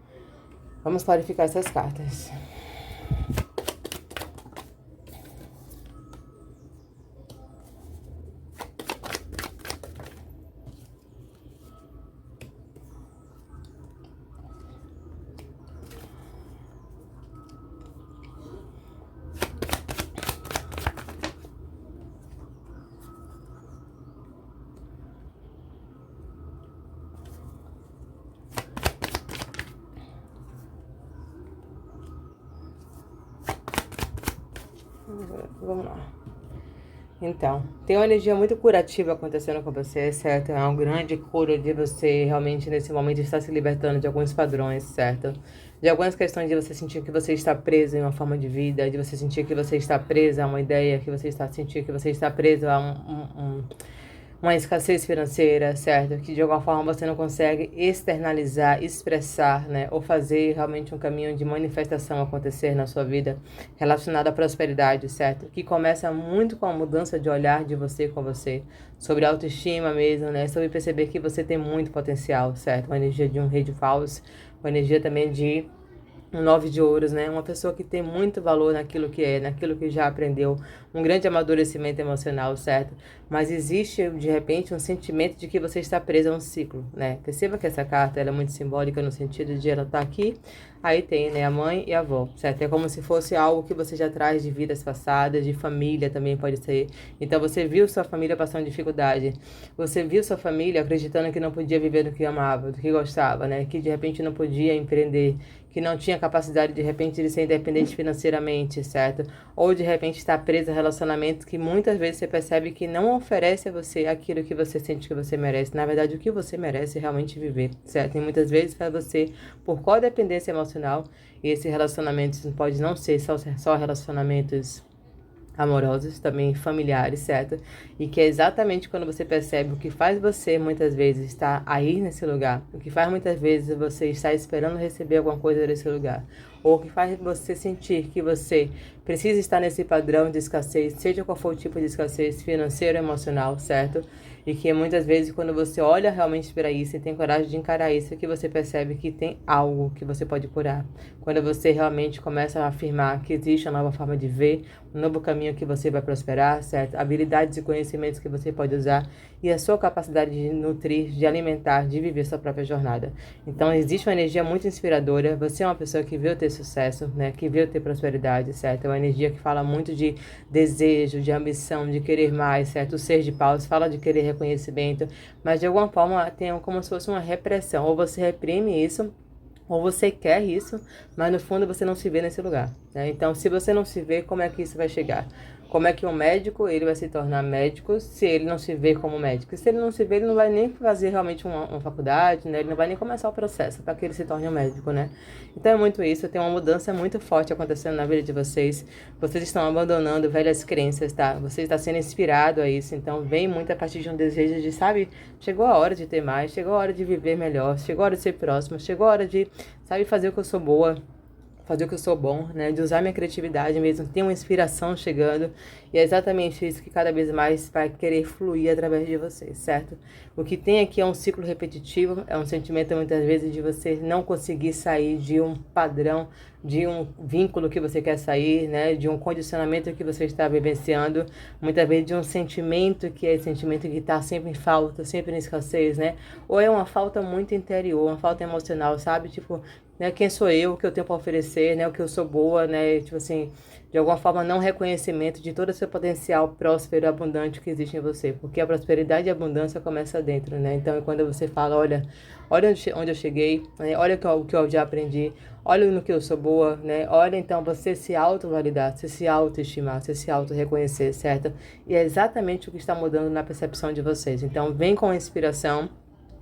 Vamos clarificar essas cartas. Vamos lá. Então, tem uma energia muito curativa acontecendo com você, certo? É uma grande cura de você realmente nesse momento estar se libertando de alguns padrões, certo? De algumas questões de você sentir que você está preso em uma forma de vida, de você sentir que você está presa a uma ideia, que você está sentindo que você está preso a uma escassez financeira, certo? Que de alguma forma você não consegue externalizar, expressar, né? Ou fazer realmente um caminho de manifestação acontecer na sua vida relacionado à prosperidade, certo? Que começa muito com a mudança de olhar de você com você, sobre autoestima mesmo, né? Sobre perceber que você tem muito potencial, certo? Uma energia de um rei de paus, uma energia também de um 9 de ouros, né? Uma pessoa que tem muito valor naquilo que é, naquilo que já aprendeu, um grande amadurecimento emocional, certo? Mas existe, de repente, um sentimento de que você está preso a um ciclo, né? Perceba que essa carta ela é muito simbólica no sentido de ela estar aqui, aí tem, né, a mãe e a avó, certo? É como se fosse algo que você já traz de vidas passadas, de família também pode ser. Então você viu sua família passando dificuldade, você viu sua família acreditando que não podia viver do que amava, do que gostava, né? Que de repente não podia empreender, que não tinha capacidade de repente de ser independente financeiramente, certo? Ou de repente estar presa a relacionamentos que muitas vezes você percebe que não oferece a você aquilo que você sente que você merece. Na verdade, o que você merece é realmente viver, certo? E muitas vezes para você, por codependência emocional, e esses relacionamentos pode não ser só relacionamentos amorosos, também familiares, certo? E que é exatamente quando você percebe o que faz você muitas vezes estar aí nesse lugar, o que faz muitas vezes você estar esperando receber alguma coisa desse lugar, ou o que faz você sentir que você precisa estar nesse padrão de escassez, seja qual for o tipo de escassez financeira ou emocional, certo? E que muitas vezes quando você olha realmente para isso e tem coragem de encarar isso, é que você percebe que tem algo que você pode curar. Quando você realmente começa a afirmar que existe uma nova forma de ver, um novo caminho que você vai prosperar, certo? Habilidades e conhecimentos que você pode usar e a sua capacidade de nutrir, de alimentar, de viver sua própria jornada. Então existe uma energia muito inspiradora. Você é uma pessoa que veio ter sucesso, né? Que veio ter prosperidade, certo? É uma energia que fala muito de desejo, de ambição, de querer mais, certo? O ser de paus fala de querer reconhecimento, mas de alguma forma tem como se fosse uma repressão. Ou você reprime isso, ou você quer isso, mas no fundo você não se vê nesse lugar, né? Então, se você não se vê, como é que isso vai chegar? Como é que um médico ele vai se tornar médico se ele não se vê como médico? Se ele não se vê, ele não vai nem fazer realmente uma faculdade, né? Ele não vai nem começar o processo para que ele se torne um médico, né? Então é muito isso, tem uma mudança muito forte acontecendo na vida de vocês. Vocês estão abandonando velhas crenças, tá? Você está sendo inspirado a isso, então vem muito a partir de um desejo de, sabe, chegou a hora de ter mais, chegou a hora de viver melhor, chegou a hora de ser próximo, chegou a hora de, sabe, fazer o que eu sou boa, fazer o que eu sou bom, né? De usar minha criatividade mesmo, ter uma inspiração chegando. E é exatamente isso que cada vez mais vai querer fluir através de vocês, certo? O que tem aqui é um ciclo repetitivo, é um sentimento muitas vezes de você não conseguir sair de um padrão, de um vínculo que você quer sair, né? De um condicionamento que você está vivenciando, muitas vezes de um sentimento que é esse sentimento que está sempre em falta, sempre em escassez, né? Ou é uma falta muito interior, uma falta emocional, sabe? Tipo, né, quem sou eu, o que eu tenho para oferecer, né, o que eu sou boa, né, tipo assim, de alguma forma não reconhecimento de todo o seu potencial próspero e abundante que existe em você, porque a prosperidade e a abundância começa dentro, né, então quando você fala, olha onde eu cheguei, né, olha o que eu já aprendi, olha no que eu sou boa, né, olha então você se autovalidar, você se autoestimar, você se auto-reconhecer, certo? E é exatamente o que está mudando na percepção de vocês, então vem com a inspiração,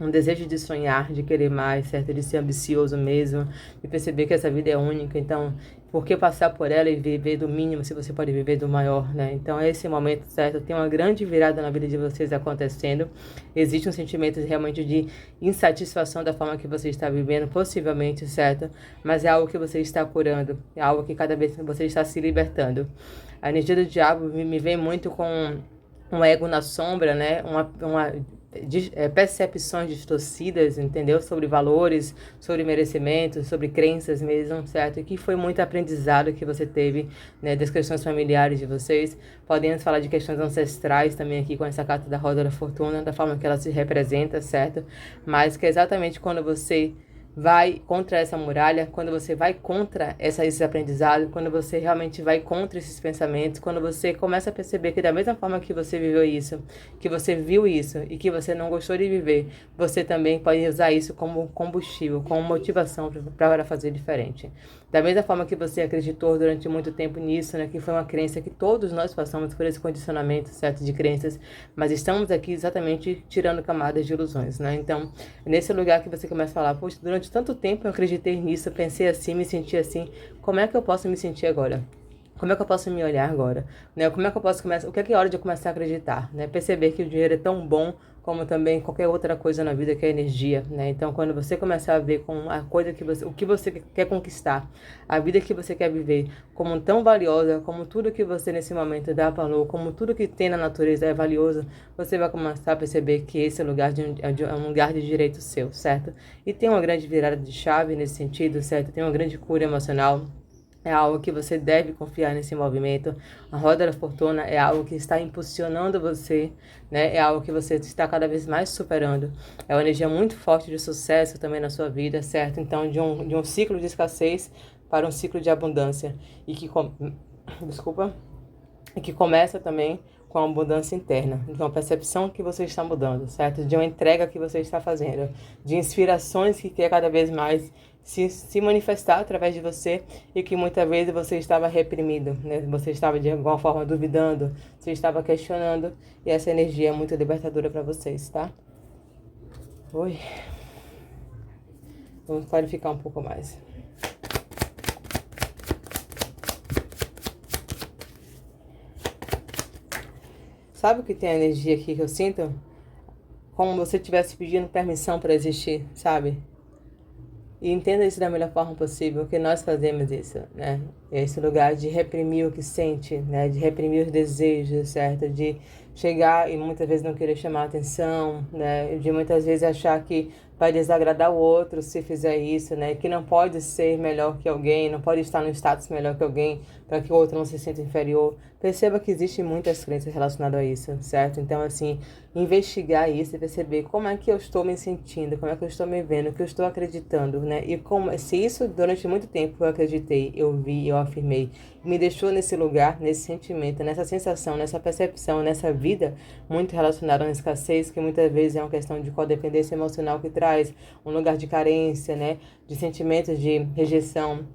um desejo de sonhar, de querer mais, certo? De ser ambicioso mesmo, de perceber que essa vida é única. Então, por que passar por ela e viver do mínimo se você pode viver do maior, né? Então, é esse momento, certo? Tem uma grande virada na vida de vocês acontecendo. Existe um sentimento realmente de insatisfação da forma que você está vivendo, possivelmente, certo? Mas é algo que você está curando, é algo que cada vez você está se libertando. A energia do diabo me vem muito com um ego na sombra, né? Percepções distorcidas, entendeu? Sobre valores, sobre merecimento, sobre crenças mesmo, certo? E que foi muito aprendizado que você teve, né, das questões familiares de vocês. Podemos falar de questões ancestrais também aqui com essa carta da Roda da Fortuna, da forma que ela se representa, certo? Mas que é exatamente quando você vai contra essa muralha, quando você vai contra esse aprendizado, quando você realmente vai contra esses pensamentos, quando você começa a perceber que da mesma forma que você viveu isso, que você viu isso e que você não gostou de viver, você também pode usar isso como combustível, como motivação para fazer diferente. Da mesma forma que você acreditou durante muito tempo nisso, né, que foi uma crença que todos nós passamos por esse condicionamento, certo, de crenças, mas estamos aqui exatamente tirando camadas de ilusões, né? Então, nesse lugar que você começa a falar, poxa, durante tanto tempo eu acreditei nisso, eu pensei assim, me senti assim, como é que eu posso me sentir agora? Como é que eu posso me olhar agora? Né? Como é que eu posso começar? O que é hora de eu começar a acreditar? Né? Perceber que o dinheiro é tão bom como também qualquer outra coisa na vida que é energia, né? Então, quando você começar a ver com a coisa que você, o que você quer conquistar, a vida que você quer viver, como tão valiosa, como tudo que você nesse momento dá valor, como tudo que tem na natureza é valioso, você vai começar a perceber que esse lugar é um lugar de direito seu, certo? E tem uma grande virada de chave nesse sentido, certo? Tem uma grande cura emocional. É algo que você deve confiar nesse movimento. A roda da fortuna é algo que está impulsionando você, né? É algo que você está cada vez mais superando. É uma energia muito forte de sucesso também na sua vida, certo? Então, de um ciclo de escassez para um ciclo de abundância. Desculpa. E que começa também com a abundância interna, de uma percepção que você está mudando, certo? De uma entrega que você está fazendo, de inspirações que quer cada vez mais se manifestar através de você e que muitas vezes você estava reprimido, né? Você estava de alguma forma duvidando, você estava questionando e essa energia é muito libertadora para vocês, tá? Oi. Vamos clarificar um pouco mais. Sabe o que tem a energia aqui que eu sinto? Como você estivesse pedindo permissão para existir, sabe? E entenda isso da melhor forma possível, que nós fazemos isso, né? Esse lugar de reprimir o que sente, né? De reprimir os desejos, certo? De chegar e muitas vezes não querer chamar a atenção, né? De muitas vezes achar que vai desagradar o outro se fizer isso, né? Que não pode ser melhor que alguém, não pode estar no status melhor que alguém para que o outro não se sinta inferior. Perceba que existem muitas crenças relacionadas a isso, certo? Então, assim, investigar isso e perceber como é que eu estou me sentindo, como é que eu estou me vendo, o que eu estou acreditando, né? E como, se isso durante muito tempo eu acreditei, eu vi, eu afirmei, me deixou nesse lugar, nesse sentimento, nessa sensação, nessa percepção, nessa vida muito relacionada à escassez, que muitas vezes é uma questão de codependência emocional que traz um lugar de carência, né? De sentimentos de rejeição.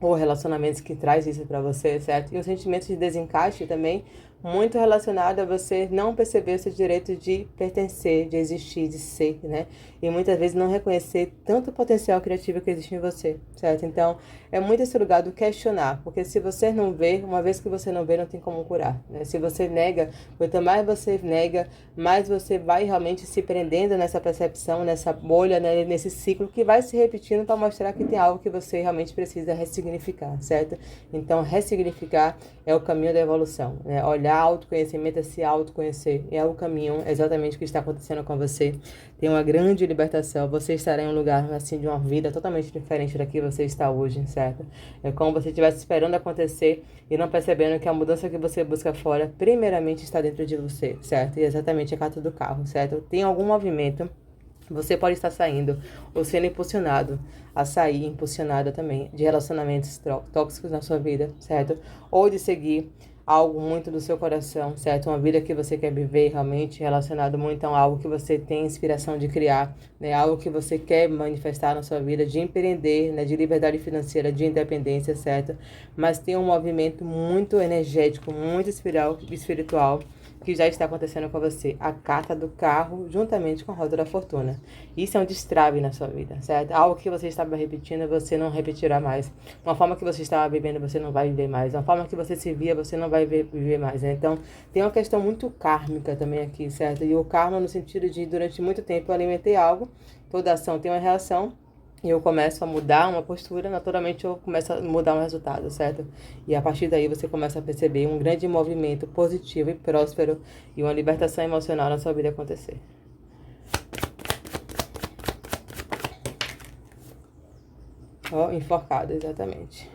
ou relacionamentos que traz isso para você, certo? E os sentimentos de desencaixe também, muito relacionado a você não perceber o seu direito de pertencer, de existir, de ser, né? E muitas vezes não reconhecer tanto potencial criativo que existe em você, certo? Então, é muito esse lugar do questionar, porque se você não vê, uma vez que você não vê, não tem como curar, né? Se você nega, quanto mais você nega, mais você vai realmente se prendendo nessa percepção, nessa bolha, né? Nesse ciclo que vai se repetindo para mostrar que tem algo que você realmente precisa ressignificar, certo? Então, ressignificar é o caminho da evolução, né? Olhar autoconhecimento é se autoconhecer, é o caminho exatamente o que está acontecendo com você. Tem uma grande libertação, você estará em um lugar assim de uma vida totalmente diferente da que você está hoje, certo? É como se você estivesse esperando acontecer e não percebendo que a mudança que você busca fora, primeiramente está dentro de você, certo? E exatamente a carta do carro, certo? Tem algum movimento, você pode estar saindo ou sendo impulsionado a sair, impulsionada também, de relacionamentos tóxicos na sua vida, certo? Ou de seguir algo muito do seu coração, certo? Uma vida que você quer viver realmente relacionado muito a algo que você tem inspiração de criar, né? Algo que você quer manifestar na sua vida, de empreender, né? De liberdade financeira, de independência, certo? Mas tem um movimento muito energético, muito espiritual, que já está acontecendo com você. A carta do carro, juntamente com a roda da fortuna. Isso é um destrave na sua vida, certo? Algo que você estava repetindo, você não repetirá mais. Uma forma que você estava vivendo, você não vai viver mais. Uma forma que você se via, você não vai viver mais, né? Então, tem uma questão muito kármica também aqui, certo? E o karma no sentido de, durante muito tempo, eu alimentei algo, toda ação tem uma reação, e eu começo a mudar uma postura, naturalmente eu começo a mudar um resultado, certo? E a partir daí você começa a perceber um grande movimento positivo e próspero e uma libertação emocional na sua vida acontecer. Ó, enforcado, exatamente.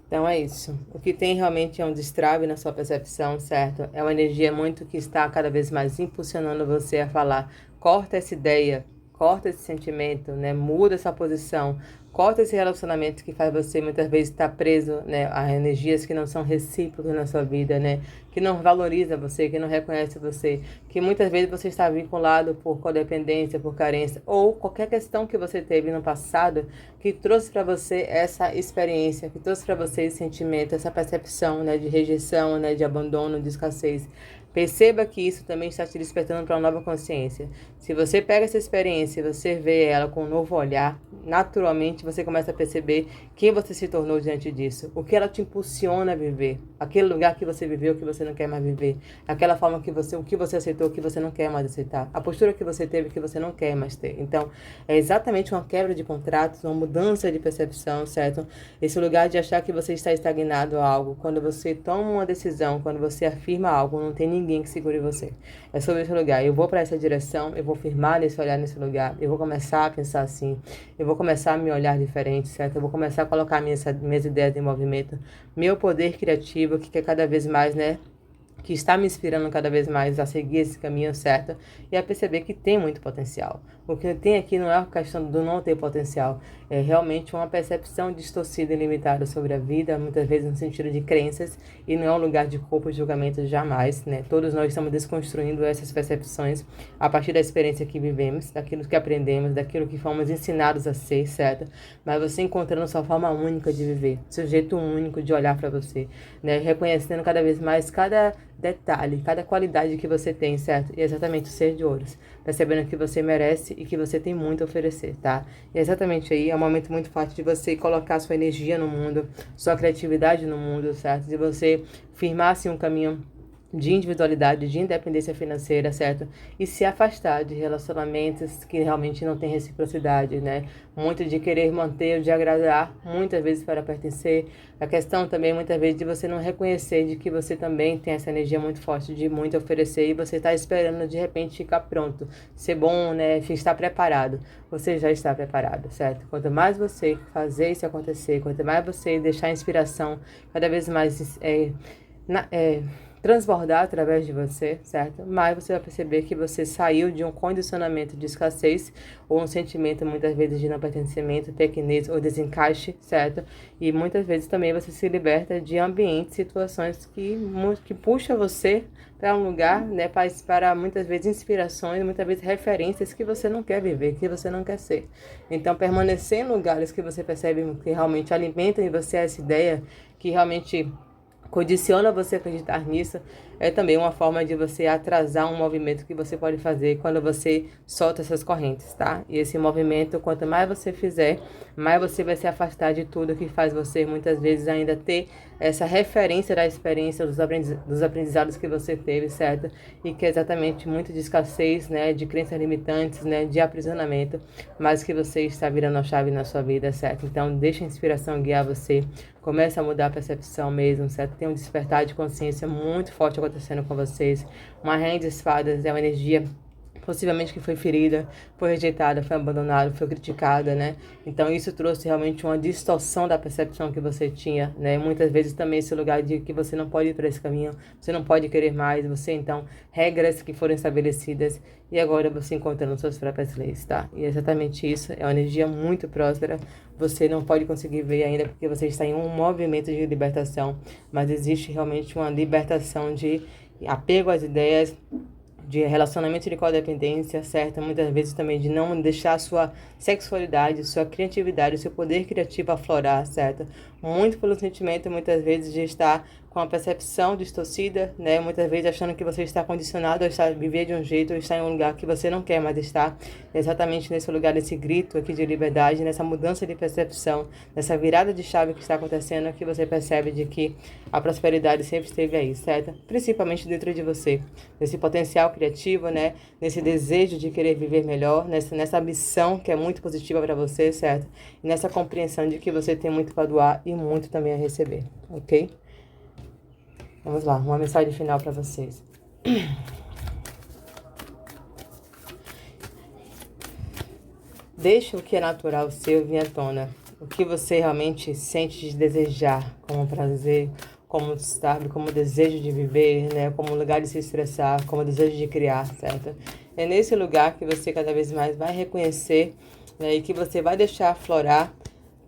Então é isso. O que tem realmente é um destrave na sua percepção, certo? É uma energia muito que está cada vez mais impulsionando você a falar: corta essa ideia, corta esse sentimento, né? Muda essa posição, corta esse relacionamento que faz você muitas vezes estar preso, né, a energias que não são recíprocas na sua vida, né? Que não valoriza você, que não reconhece você, que muitas vezes você está vinculado por codependência, por carência, ou qualquer questão que você teve no passado que trouxe para você essa experiência, que trouxe para você esse sentimento, essa percepção, né, de rejeição, né, de abandono, de escassez. Perceba que isso também está te despertando para uma nova consciência. Se você pega essa experiência e você vê ela com um novo olhar, naturalmente você começa a perceber quem você se tornou diante disso, o que ela te impulsiona a viver, aquele lugar que você viveu que você não quer mais viver, aquela forma que você, o que você aceitou que você não quer mais aceitar, a postura que você teve que você não quer mais ter. Então, é exatamente uma quebra de contratos, uma mudança de percepção, certo? Esse lugar de achar que você está estagnado a algo, quando você toma uma decisão, quando você afirma algo, não tem ninguém que segure você. É sobre esse lugar. Eu vou para essa direção, eu vou firmar nesse olhar nesse lugar, eu vou começar a pensar assim, eu vou começar a me olhar diferente, certo? Eu vou começar a colocar minhas ideias em movimento, meu poder criativo, que quer cada vez mais, né? Que está me inspirando cada vez mais a seguir esse caminho certo e a perceber que tem muito potencial. O que tem aqui não é a questão do não ter potencial, é realmente uma percepção distorcida e limitada sobre a vida, muitas vezes no sentido de crenças, e não é um lugar de culpa e julgamento jamais, né? Todos nós estamos desconstruindo essas percepções a partir da experiência que vivemos, daquilo que aprendemos, daquilo que fomos ensinados a ser, certo? Mas você encontrando sua forma única de viver, seu jeito único de olhar para você, né? Reconhecendo cada vez mais cada detalhe, cada qualidade que você tem, certo? E é exatamente o ser de ouros, percebendo que você merece e que você tem muito a oferecer, tá? E é exatamente aí, é um momento muito forte de você colocar sua energia no mundo, sua criatividade no mundo, certo? De você firmar, assim, um caminho de individualidade, de independência financeira, certo? E se afastar de relacionamentos que realmente não têm reciprocidade, né? Muito de querer manter, de agradar, muitas vezes para pertencer. A questão também, muitas vezes, de você não reconhecer de que você também tem essa energia muito forte de muito oferecer e você está esperando, de repente, ficar pronto, ser bom, né? Estar preparado. Você já está preparado, certo? Quanto mais você fazer isso acontecer, quanto mais você deixar a inspiração cada vez mais transbordar através de você, certo? Mas você vai perceber que você saiu de um condicionamento de escassez ou um sentimento muitas vezes de não pertencimento, pequenez ou desencaixe, certo? E muitas vezes também você se liberta de ambientes, situações que puxa você para um lugar, né, para muitas vezes inspirações, muitas vezes referências que você não quer viver, que você não quer ser. Então, permanecer em lugares que você percebe que realmente alimentam em você essa ideia, que realmente condiciona você a acreditar nisso, é também uma forma de você atrasar um movimento que você pode fazer quando você solta essas correntes, tá? E esse movimento, quanto mais você fizer, mais você vai se afastar de tudo que faz você, muitas vezes, ainda ter essa referência da experiência, dos aprendizados que você teve, certo? E que é exatamente muito de escassez, né? De crenças limitantes, né? De aprisionamento, mas que você está virando a chave na sua vida, certo? Então, deixa a inspiração guiar você. Começa a mudar a percepção mesmo, certo? Tem um despertar de consciência muito forte acontecendo com vocês. Uma rainha de espadas é uma energia possivelmente que foi ferida, foi rejeitada, foi abandonada, foi criticada, né? Então isso trouxe realmente uma distorção da percepção que você tinha, né? Muitas vezes também esse lugar de que você não pode ir para esse caminho, você não pode querer mais, você então, regras que foram estabelecidas e agora você encontrando suas próprias leis, tá? E é exatamente isso, é uma energia muito próspera, você não pode conseguir ver ainda porque você está em um movimento de libertação, mas existe realmente uma libertação de apego às ideias, de relacionamento de codependência, certo? Muitas vezes também de não deixar a sua sexualidade, sua criatividade, seu poder criativo aflorar, certo? Muito pelo sentimento, muitas vezes, de estar com a percepção distorcida, né? Muitas vezes achando que você está condicionado a estar, viver de um jeito, ou estar em um lugar que você não quer mais estar. Exatamente nesse lugar, nesse grito aqui de liberdade, nessa mudança de percepção, nessa virada de chave que está acontecendo, que você percebe de que a prosperidade sempre esteve aí, certo? Principalmente dentro de você, nesse potencial criativo, né? Nesse desejo de querer viver melhor, nessa ambição que é muito positiva para você, certo? E nessa compreensão de que você tem muito para doar e muito também a receber, ok? Vamos lá, uma mensagem final para vocês. Deixa o que é natural seu vir à tona. O que você realmente sente de desejar como prazer, como, sabe, como desejo de viver, né? Como lugar de se expressar, como desejo de criar, certo? É nesse lugar que você cada vez mais vai reconhecer, né, e que você vai deixar aflorar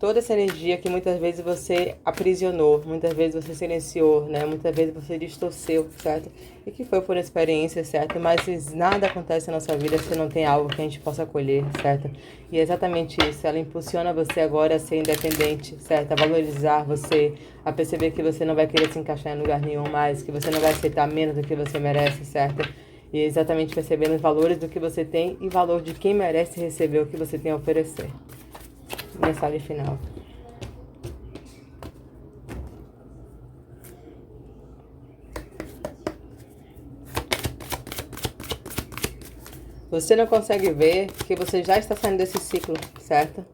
toda essa energia que muitas vezes você aprisionou, muitas vezes você silenciou, né? Muitas vezes você distorceu, certo? E que foi por experiência, certo? Mas se nada acontece na nossa vida se não tem algo que a gente possa colher, certo? E é exatamente isso, ela impulsiona você agora a ser independente, certo? A valorizar você, a perceber que você não vai querer se encaixar em lugar nenhum mais, que você não vai aceitar menos do que você merece, certo? E exatamente percebendo os valores do que você tem e o valor de quem merece receber o que você tem a oferecer. Mensagem final. Você não consegue ver que você já está saindo desse ciclo, certo?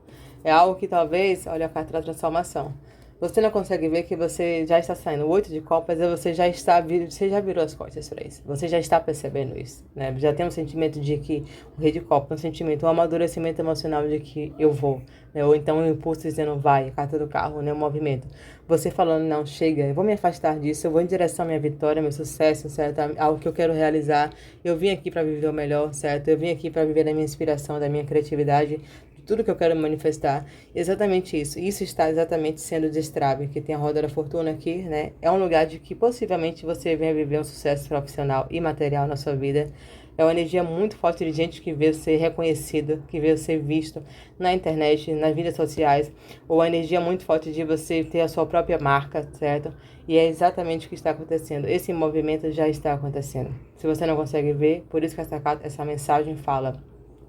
É algo que talvez, olha a carta da transformação. Você não consegue ver que você já está saindo. O 8 de copas, você você já virou as costas para isso. Você já está percebendo isso, né? Já tem um sentimento de que o rei de copas, um sentimento, um amadurecimento emocional de que eu vou, né? Ou então um impulso dizendo vai, a carta do carro, né? O movimento. Você falando, não, chega, eu vou me afastar disso, eu vou em direção à minha vitória, meu sucesso, certo? Algo que eu quero realizar. Eu vim aqui para viver o melhor, certo? Eu vim aqui para viver da minha inspiração, da minha criatividade, tudo que eu quero manifestar, exatamente isso. Isso está exatamente sendo o destrave, que tem a roda da fortuna aqui, né? É um lugar de que possivelmente você venha viver um sucesso profissional e material na sua vida. É uma energia muito forte de gente que vê você reconhecido, que vê você visto na internet, nas mídias sociais, ou a energia muito forte de você ter a sua própria marca, certo? E é exatamente o que está acontecendo. Esse movimento já está acontecendo. Se você não consegue ver, por isso que essa mensagem fala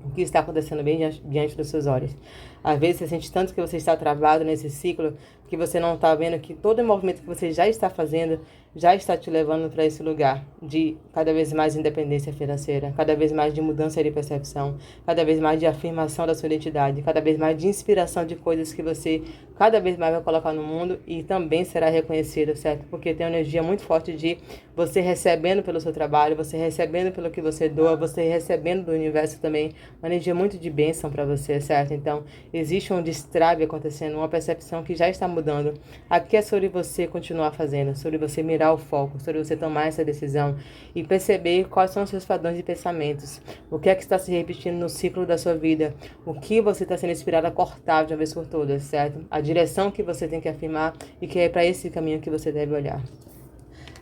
o que está acontecendo bem diante dos seus olhos. Às vezes você sente tanto que você está travado nesse ciclo que você não está vendo que todo o movimento que você já está fazendo já está te levando para esse lugar de cada vez mais independência financeira, cada vez mais de mudança de percepção, cada vez mais de afirmação da sua identidade, cada vez mais de inspiração de coisas que você cada vez mais vai colocar no mundo e também será reconhecido, certo? Porque tem uma energia muito forte de você recebendo pelo seu trabalho, você recebendo pelo que você doa, você recebendo do universo também, uma energia muito de bênção para você, certo? Então, existe um destrave acontecendo, uma percepção que já está mudando. Aqui é sobre você continuar fazendo, sobre você mirar o foco, sobre você tomar essa decisão e perceber quais são os seus padrões de pensamentos, o que é que está se repetindo no ciclo da sua vida, o que você está sendo inspirado a cortar de uma vez por todas, certo? A direção que você tem que afirmar e que é para esse caminho que você deve olhar.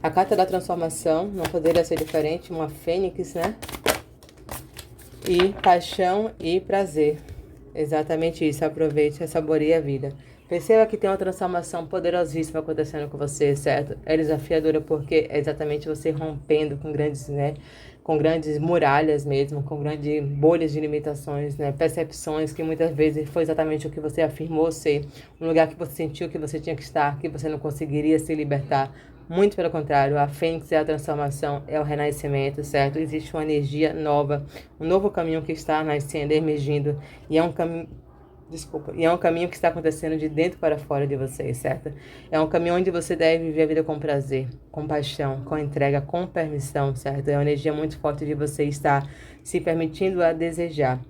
A carta da transformação não poderia ser diferente, uma fênix, né? E paixão e prazer. Exatamente isso, aproveite, saboreie a vida. Perceba que tem uma transformação poderosíssima acontecendo com você, certo? É desafiadora porque é exatamente você rompendo com grandes, né? Com grandes muralhas mesmo, com grandes bolhas de limitações, né? Percepções que muitas vezes foi exatamente o que você afirmou ser, um lugar que você sentiu que você tinha que estar, que você não conseguiria se libertar. Muito pelo contrário, a fênix é a transformação, é o renascimento, certo? Existe uma energia nova, um novo caminho que está nascendo, emergindo, e é um caminho, e é um caminho que está acontecendo de dentro para fora de você, certo? É um caminho onde você deve viver a vida com prazer, com paixão, com entrega, com permissão, certo? É uma energia muito forte de você estar se permitindo a desejar,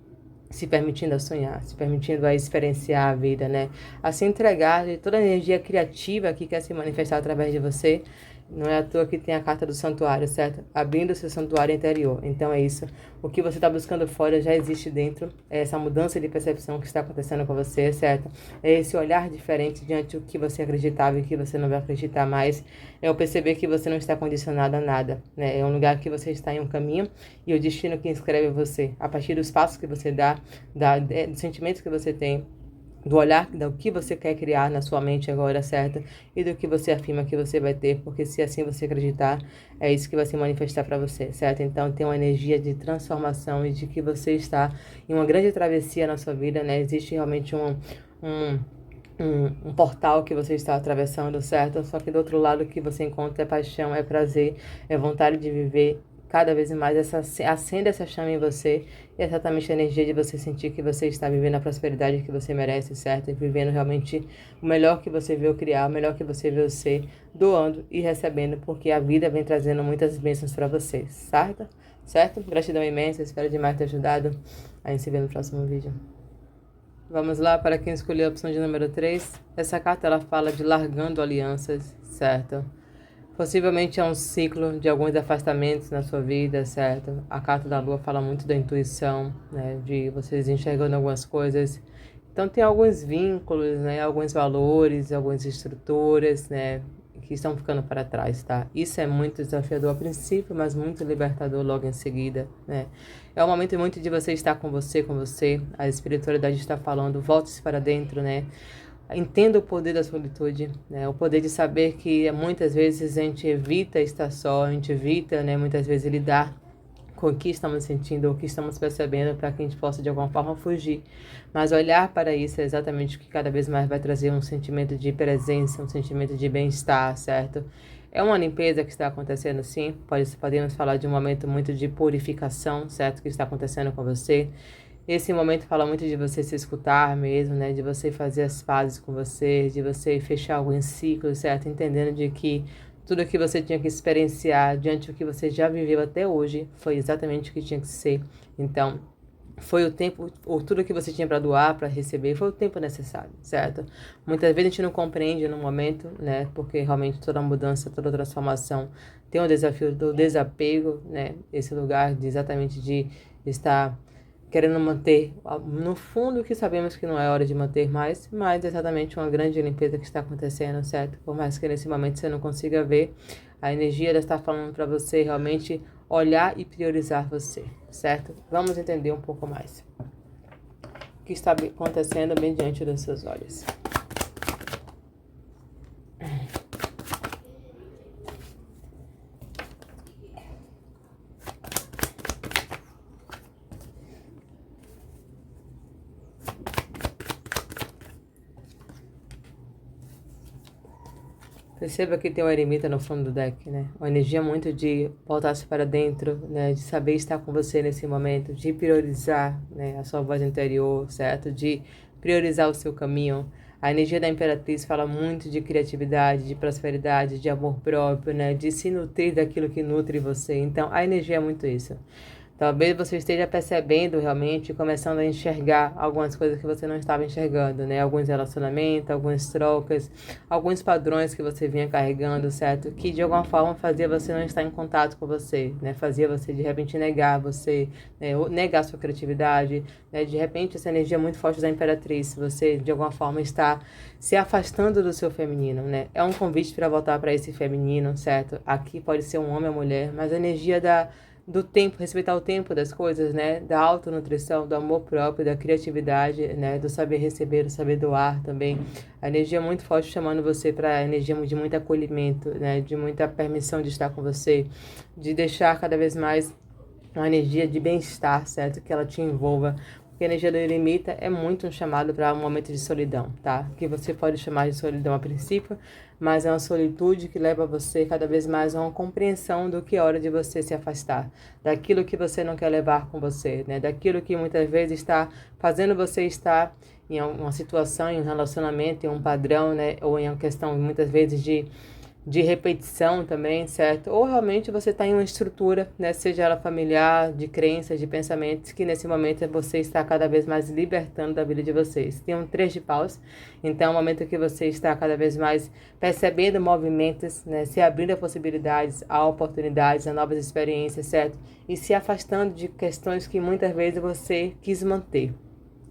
se permitindo a sonhar, se permitindo a experienciar a vida, né? A se entregar de toda a energia criativa que quer se manifestar através de você. Não é à toa que tem a carta do santuário, certo? Abrindo o seu santuário interior. Então é isso. O que você está buscando fora já existe dentro. É essa mudança de percepção que está acontecendo com você, certo? É esse olhar diferente diante do que você acreditava e que você não vai acreditar mais. É o perceber que você não está condicionado a nada, né? É um lugar que você está em um caminho e o destino que inscreve você. A partir dos passos que você dá, dos sentimentos que você tem, do olhar do que você quer criar na sua mente agora, certo? E do que você afirma que você vai ter, porque se assim você acreditar, é isso que vai se manifestar para você, certo? Então tem uma energia de transformação e de que você está em uma grande travessia na sua vida, né? Existe realmente um portal que você está atravessando, certo? Só que do outro lado o que você encontra é paixão, é prazer, é vontade de viver cada vez mais, acende essa chama em você, e é exatamente a energia de você sentir que você está vivendo a prosperidade que você merece, certo? E vivendo realmente o melhor que você veio criar, o melhor que você veio ser, doando e recebendo, porque a vida vem trazendo muitas bênçãos para você, certo? Certo? Gratidão imensa, espero demais ter ajudado. A gente se vê no próximo vídeo. Vamos lá, para quem escolheu a opção de número 3. Essa carta ela fala de largando alianças, certo? Possivelmente é um ciclo de alguns afastamentos na sua vida, certo? A carta da lua fala muito da intuição, né? De vocês enxergando algumas coisas. Então tem alguns vínculos, né? Alguns valores, algumas estruturas, né? Que estão ficando para trás, tá? Isso é muito desafiador a princípio, mas muito libertador logo em seguida, né? É um momento muito de você estar com você. A espiritualidade está falando, volte-se para dentro, né? Entenda o poder da solitude, né? O poder de saber que muitas vezes a gente evita estar só, a gente evita, né, muitas vezes lidar com o que estamos sentindo, o que estamos percebendo, para que a gente possa de alguma forma fugir. Mas olhar para isso é exatamente o que cada vez mais vai trazer um sentimento de presença, um sentimento de bem-estar, certo? É uma limpeza que está acontecendo, sim. Podemos falar de um momento muito de purificação, certo? Que está acontecendo com você. Esse momento fala muito de você se escutar mesmo, né? De você fazer as pazes com você, de você fechar alguns ciclos, certo? Entendendo de que tudo que você tinha que experienciar diante do que você já viveu até hoje foi exatamente o que tinha que ser. Então, foi o tempo, ou tudo que você tinha para doar, para receber, foi o tempo necessário, certo? Muitas vezes a gente não compreende no momento, né? Porque realmente toda mudança, toda transformação tem um desafio do desapego, né? Esse lugar de exatamente de estar querendo manter, no fundo que sabemos que não é hora de manter mais, mas é exatamente uma grande limpeza que está acontecendo, certo? Por mais que nesse momento você não consiga ver, a energia ela está falando para você realmente olhar e priorizar você, certo? Vamos entender um pouco mais o que está acontecendo bem diante dos seus olhos. Perceba que tem uma eremita no fundo do deck, né? Uma energia muito de voltar-se para dentro, né? De saber estar com você nesse momento, de priorizar, né? A sua voz interior, certo? De priorizar o seu caminho. A energia da Imperatriz fala muito de criatividade, de prosperidade, de amor próprio, né? De se nutrir daquilo que nutre você. Então, a energia é muito isso. Talvez você esteja percebendo realmente, começando a enxergar algumas coisas que você não estava enxergando, né? Alguns relacionamentos, algumas trocas, alguns padrões que você vinha carregando, certo? Que de alguma forma fazia você não estar em contato com você, né? Fazia você de repente negar você, né? Ou negar sua criatividade, né? De repente essa energia muito forte da Imperatriz, você de alguma forma está se afastando do seu feminino, né? É um convite para voltar para esse feminino, certo? Aqui pode ser um homem ou mulher, mas a energia do tempo, respeitar o tempo das coisas, né? Da autonutrição, do amor próprio, da criatividade, né? Do saber receber, do saber doar também. A energia é muito forte chamando você para a energia de muito acolhimento, né? De muita permissão de estar com você, de deixar cada vez mais uma energia de bem-estar, certo? Que ela te envolva. Porque a energia do limita é muito um chamado para um momento de solidão, tá? Que você pode chamar de solidão a princípio, mas é uma solitude que leva você cada vez mais a uma compreensão do que é hora de você se afastar, daquilo que você não quer levar com você, né? Daquilo que muitas vezes está fazendo você estar em uma situação, em um relacionamento, em um padrão, né? Ou em uma questão, muitas vezes, de repetição também, certo? Ou realmente você está em uma estrutura, né? Seja ela familiar, de crenças, de pensamentos, que nesse momento você está cada vez mais libertando da vida de vocês. Tem um 3 de paus, então é um momento que você está cada vez mais percebendo movimentos, né? Se abrindo a possibilidades, a oportunidades, a novas experiências, certo? E se afastando de questões que muitas vezes você quis manter.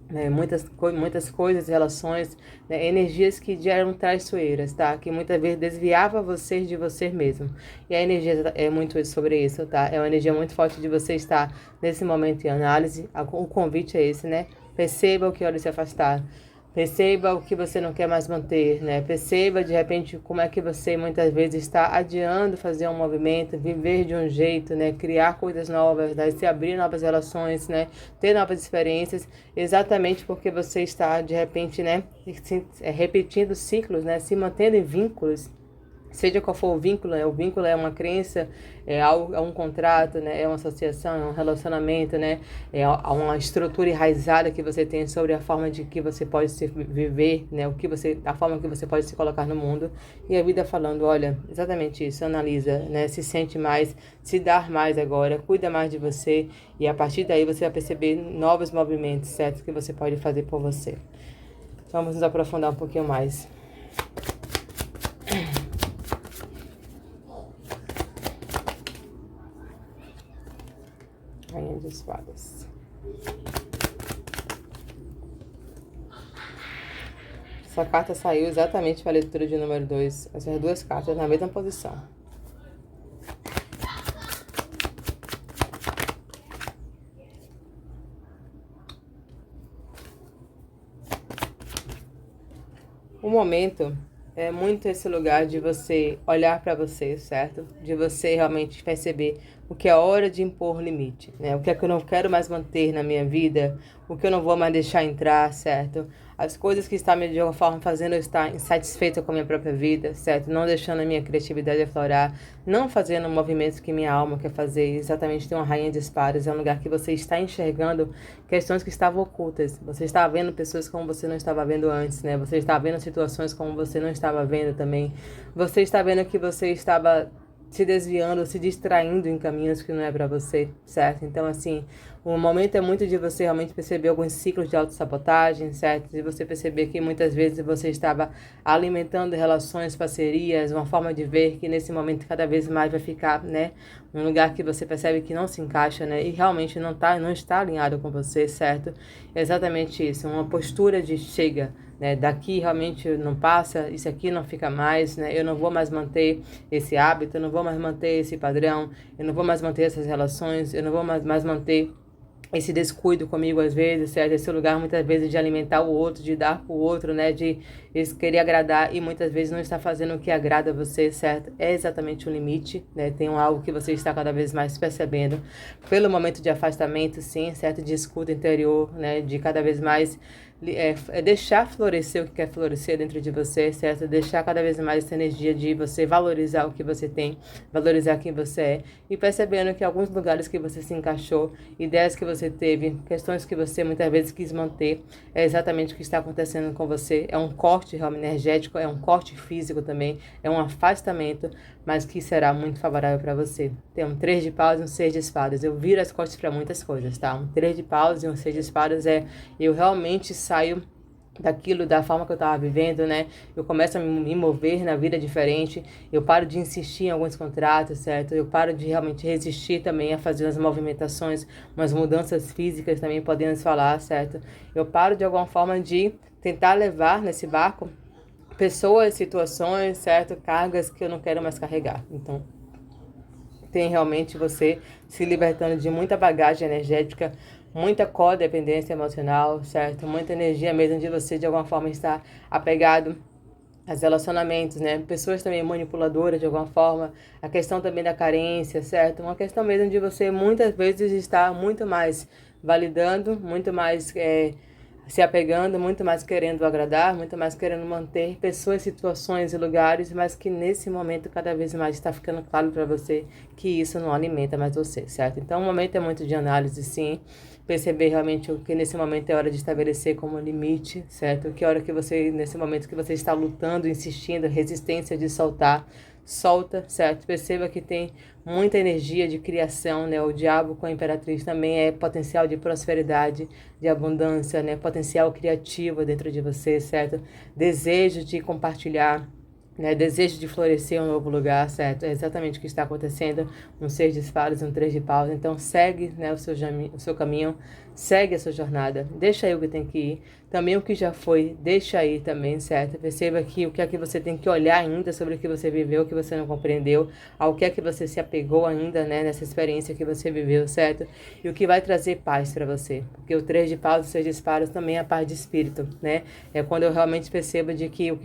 Né, muitas coisas, relações, né, energias que eram traiçoeiras, tá? Que muitas vezes desviava você de você mesmo. E a energia é muito sobre isso, tá? É uma energia muito forte de você estar nesse momento em análise. O convite é esse, né? Perceba o que é hora de se afastar. Perceba o que você não quer mais manter, né? Perceba, de repente, como é que você muitas vezes está adiando fazer um movimento, viver de um jeito, né? Criar coisas novas, né? Se abrir novas relações, né? Ter novas experiências, exatamente porque você está, de repente, né? Repetindo ciclos, né? Se mantendo em vínculos. Seja qual for o vínculo, né? O vínculo é uma crença, é um contrato, né? É uma associação, é um relacionamento, né? É uma estrutura enraizada que você tem sobre a forma de que você pode se viver, né? A forma que você pode se colocar no mundo. E a vida falando, olha, exatamente isso, analisa, né? Se sente mais, se dar mais agora, cuida mais de você. E a partir daí você vai perceber novos movimentos, certo? Que você pode fazer por você. Vamos nos aprofundar um pouquinho mais. Rainha de espadas. Essa carta saiu exatamente para a leitura de número 2. Essas duas cartas na mesma posição. O momento é muito esse lugar de você olhar para você, certo? De você realmente perceber o que é hora de impor limite, né? O que é que eu não quero mais manter na minha vida, o que eu não vou mais deixar entrar, certo? As coisas que estão me de alguma forma fazendo eu estar insatisfeita com a minha própria vida, certo? Não deixando a minha criatividade aflorar, não fazendo movimentos que minha alma quer fazer. Exatamente, tem uma rainha de espadas, é um lugar que você está enxergando questões que estavam ocultas. Você está vendo pessoas como você não estava vendo antes, né? Você está vendo situações como você não estava vendo também. Você está vendo que você estava se desviando, se distraindo em caminhos que não é para você, certo? Então, assim, o momento é muito de você realmente perceber alguns ciclos de autossabotagem, certo? De você perceber que muitas vezes você estava alimentando relações, parcerias, uma forma de ver que nesse momento cada vez mais vai ficar, né? Um lugar que você percebe que não se encaixa, né? E realmente não está alinhado com você, certo? É exatamente isso, uma postura de chega, né? Daqui realmente não passa, isso aqui não fica mais, né? Eu não vou mais manter esse hábito, eu não vou mais manter esse padrão, eu não vou mais manter essas relações, eu não vou mais manter esse descuido comigo às vezes, certo? Esse lugar muitas vezes de alimentar o outro, de dar pro outro, né? De querer agradar e muitas vezes não está fazendo o que agrada a você, certo? É exatamente o limite, né? Tem algo que você está cada vez mais percebendo pelo momento de afastamento, sim, certo? De escuta interior, né? De cada vez mais é deixar florescer o que quer florescer dentro de você, certo? Deixar cada vez mais essa energia de você valorizar o que você tem, valorizar quem você é e percebendo que alguns lugares que você se encaixou, ideias que você teve, questões que você muitas vezes quis manter, é exatamente o que está acontecendo com você. É um corte realmente energético, é um corte físico também, é um afastamento, mas que será muito favorável para você. Tem um 3 de paus e um 6 de espadas. Eu viro as costas para muitas coisas, tá? Um 3 de paus e um 6 de espadas eu realmente saio daquilo, da forma que eu estava vivendo, né? Eu começo a me mover na vida diferente, eu paro de insistir em alguns contratos, certo? Eu paro de realmente resistir também a fazer umas movimentações, umas mudanças físicas também, podemos falar, certo? Eu paro de alguma forma de tentar levar nesse barco pessoas, situações, certo? Cargas que eu não quero mais carregar. Então, tem realmente você se libertando de muita bagagem energética, muita codependência emocional, certo? Muita energia mesmo de você de alguma forma estar apegado aos relacionamentos, né? Pessoas também manipuladoras de alguma forma, a questão também da carência, certo? Uma questão mesmo de você muitas vezes estar muito mais validando, muito mais se apegando, muito mais querendo agradar, muito mais querendo manter pessoas, situações e lugares, mas que nesse momento cada vez mais está ficando claro para você que isso não alimenta mais você, certo? Então o momento é muito de análise, sim, perceber realmente o que nesse momento é hora de estabelecer como limite, certo? Que hora que você, nesse momento que você está lutando, insistindo, resistência de soltar, solta, certo? Perceba que tem muita energia de criação, né? O diabo com a imperatriz também é potencial de prosperidade, de abundância, né? Potencial criativo dentro de você, certo? Desejo de compartilhar, né, desejo de florescer em um novo lugar, certo? É exatamente o que está acontecendo. Um 6 de espadas, um 3 de paus. Então segue, né, o seu caminho, segue a sua jornada. Deixa aí o que tem que ir. Também o que já foi, deixa aí também, certo? Perceba que o que é que você tem que olhar ainda sobre o que você viveu, o que você não compreendeu, ao que é que você se apegou ainda, né, nessa experiência que você viveu, certo? E o que vai trazer paz para você. Porque o 3 de paus e o 6 de espadas também é a paz de espírito, né? É quando eu realmente percebo de que o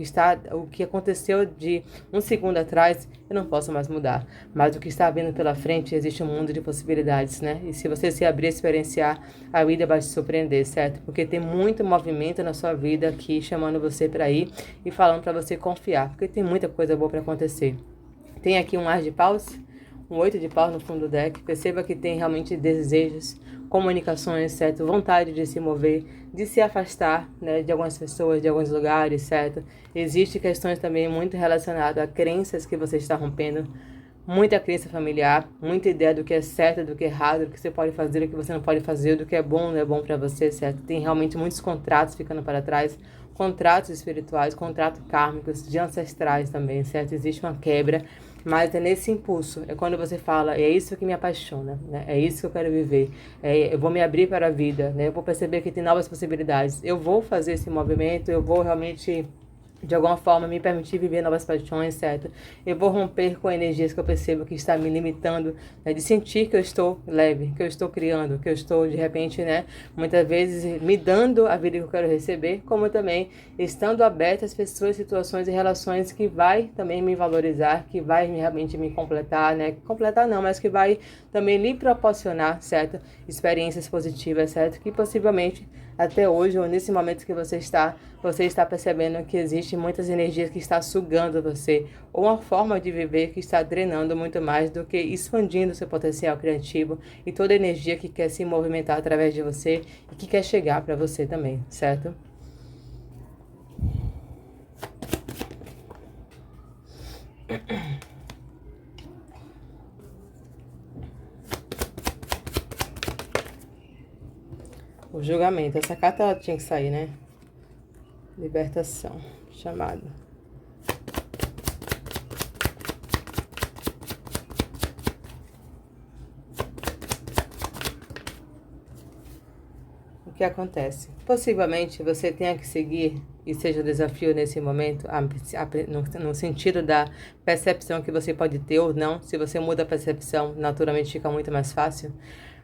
que aconteceu de um segundo atrás, eu não posso mais mudar. Mas o que está vindo pela frente, existe um mundo de possibilidades, né? E se você se abrir a experienciar, a vida vai te surpreender, certo? Porque tem muito movimento na sua vida aqui, chamando você para ir e falando para você confiar, porque tem muita coisa boa para acontecer. Tem aqui um As de Paus, um 8 de Paus no fundo do deck. Perceba que tem realmente desejos, comunicações, certo? Vontade de se mover, de se afastar, né, de algumas pessoas, de alguns lugares, certo? Existem questões também muito relacionadas a crenças que você está rompendo, muita crença familiar, muita ideia do que é certo, do que é errado, do que você pode fazer, do que você não pode fazer, do que é bom, não é bom para você, certo? Tem realmente muitos contratos ficando para trás, contratos espirituais, contratos kármicos, de ancestrais também, certo? Existe uma quebra, mas é nesse impulso, é quando você fala, é isso que me apaixona, né? É isso que eu quero viver, eu vou me abrir para a vida, né? Eu vou perceber que tem novas possibilidades, eu vou fazer esse movimento, eu vou realmente de alguma forma me permitir viver novas paixões, certo? Eu vou romper com energias que eu percebo que está me limitando, né? De sentir que eu estou leve, que eu estou criando, que eu estou, de repente, né? Muitas vezes me dando a vida que eu quero receber, como também estando aberta às pessoas, situações e relações que vai também me valorizar, que vai realmente me completar, né? Completar não, mas que vai também lhe proporcionar, certo? Experiências positivas, certo? Que possivelmente até hoje, ou nesse momento que você está percebendo que existe muitas energias que está sugando você, ou uma forma de viver que está drenando muito mais do que expandindo seu potencial criativo e toda energia que quer se movimentar através de você e que quer chegar para você também, certo? O julgamento. Essa carta ela tinha que sair, né? Libertação. Chamado. O que acontece? Possivelmente você tenha que seguir, e seja um desafio nesse momento, no sentido da percepção que você pode ter ou não. Se você muda a percepção, naturalmente fica muito mais fácil.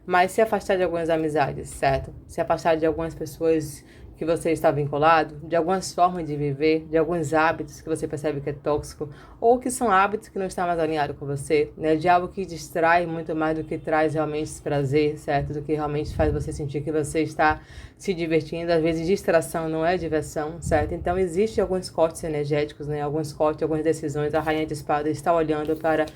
Mas se afastar de algumas amizades, certo? Se afastar de algumas pessoas que você está vinculado, de algumas formas de viver, de alguns hábitos que você percebe que é tóxico, ou que são hábitos que não estão mais alinhados com você, né? De algo que distrai muito mais do que traz realmente prazer, certo? Do que realmente faz você sentir que você está se divertindo. Às vezes distração não é diversão, certo? Então existem alguns cortes energéticos, né? Alguns cortes, algumas decisões. A Rainha de Espadas está olhando para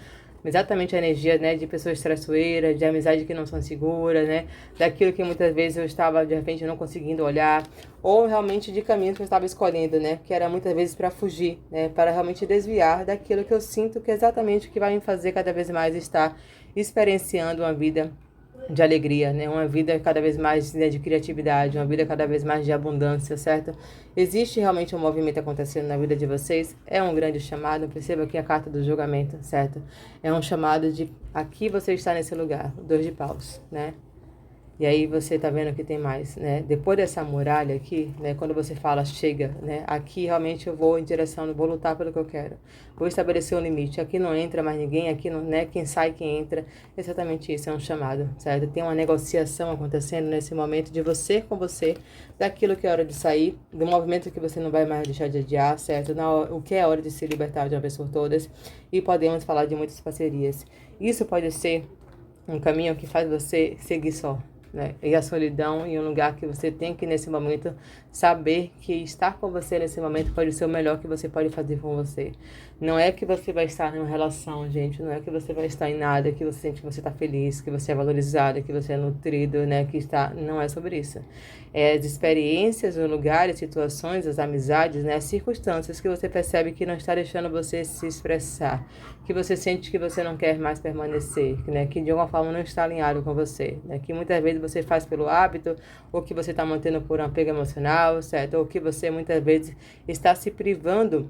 exatamente a energia, né, de pessoas traiçoeiras, de amizade que não são seguras, né, daquilo que muitas vezes eu estava de repente não conseguindo olhar, ou realmente de caminhos que eu estava escolhendo, né, que era muitas vezes para fugir, né, para realmente desviar daquilo que eu sinto que é exatamente o que vai me fazer cada vez mais estar experienciando uma vida de alegria, né? Uma vida cada vez mais, né, de criatividade, uma vida cada vez mais de abundância, certo? Existe realmente um movimento acontecendo na vida de vocês, é um grande chamado, perceba aqui a carta do julgamento, certo? É um chamado de aqui você está nesse lugar, 2 de paus, né? E aí você tá vendo que tem mais, né? Depois dessa muralha aqui, né? Quando você fala chega, né? Aqui realmente eu vou em direção, vou lutar pelo que eu quero. Vou estabelecer um limite. Aqui não entra mais ninguém, aqui não, né? Quem sai, quem entra. Exatamente isso, é um chamado, certo? Tem uma negociação acontecendo nesse momento de você com você, daquilo que é hora de sair, do movimento que você não vai mais deixar de adiar, certo? O que é hora de se libertar de uma vez por todas. E podemos falar de muitas parcerias. Isso pode ser um caminho que faz você seguir só, né? E a solidão em um lugar que você tem que, nesse momento, saber que estar com você nesse momento pode ser o melhor que você pode fazer com você. Não é que você vai estar em uma relação, gente, não é que você vai estar em nada, que você sente que você está feliz, que você é valorizado, que você é nutrido, né? Que está... Não é sobre isso. É as experiências, os lugares, situações, as amizades, né? As circunstâncias que você percebe que não está deixando você se expressar, que você sente que você não quer mais permanecer, né? Que de alguma forma não está alinhado com você, né? Que muitas vezes você faz pelo hábito, ou que você está mantendo por um apego emocional, certo? Ou que você muitas vezes está se privando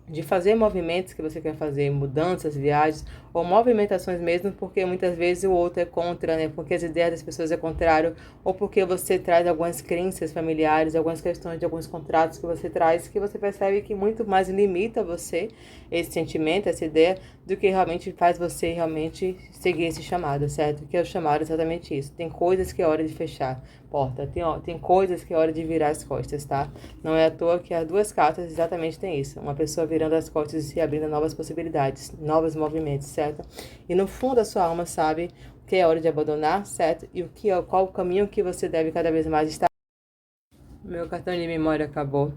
de fazer movimentos que você quer fazer, mudanças, viagens, ou movimentações mesmo, porque muitas vezes o outro é contra, né? Porque as ideias das pessoas é contrário, ou porque você traz algumas crenças familiares, algumas questões de alguns contratos que você traz, que você percebe que muito mais limita você, esse sentimento, essa ideia, do que realmente faz você realmente seguir esse chamado, certo? Que é o chamado exatamente isso. Tem coisas que é hora de fechar porta, tem coisas que é hora de virar as costas, tá? Não é à toa que as 2 cartas exatamente tem isso. Uma pessoa virando as costas e se abrindo a novas possibilidades, novos movimentos, certo? E no fundo da sua alma sabe que é hora de abandonar, certo? E qual o caminho que você deve cada vez mais estar. Meu cartão de memória acabou.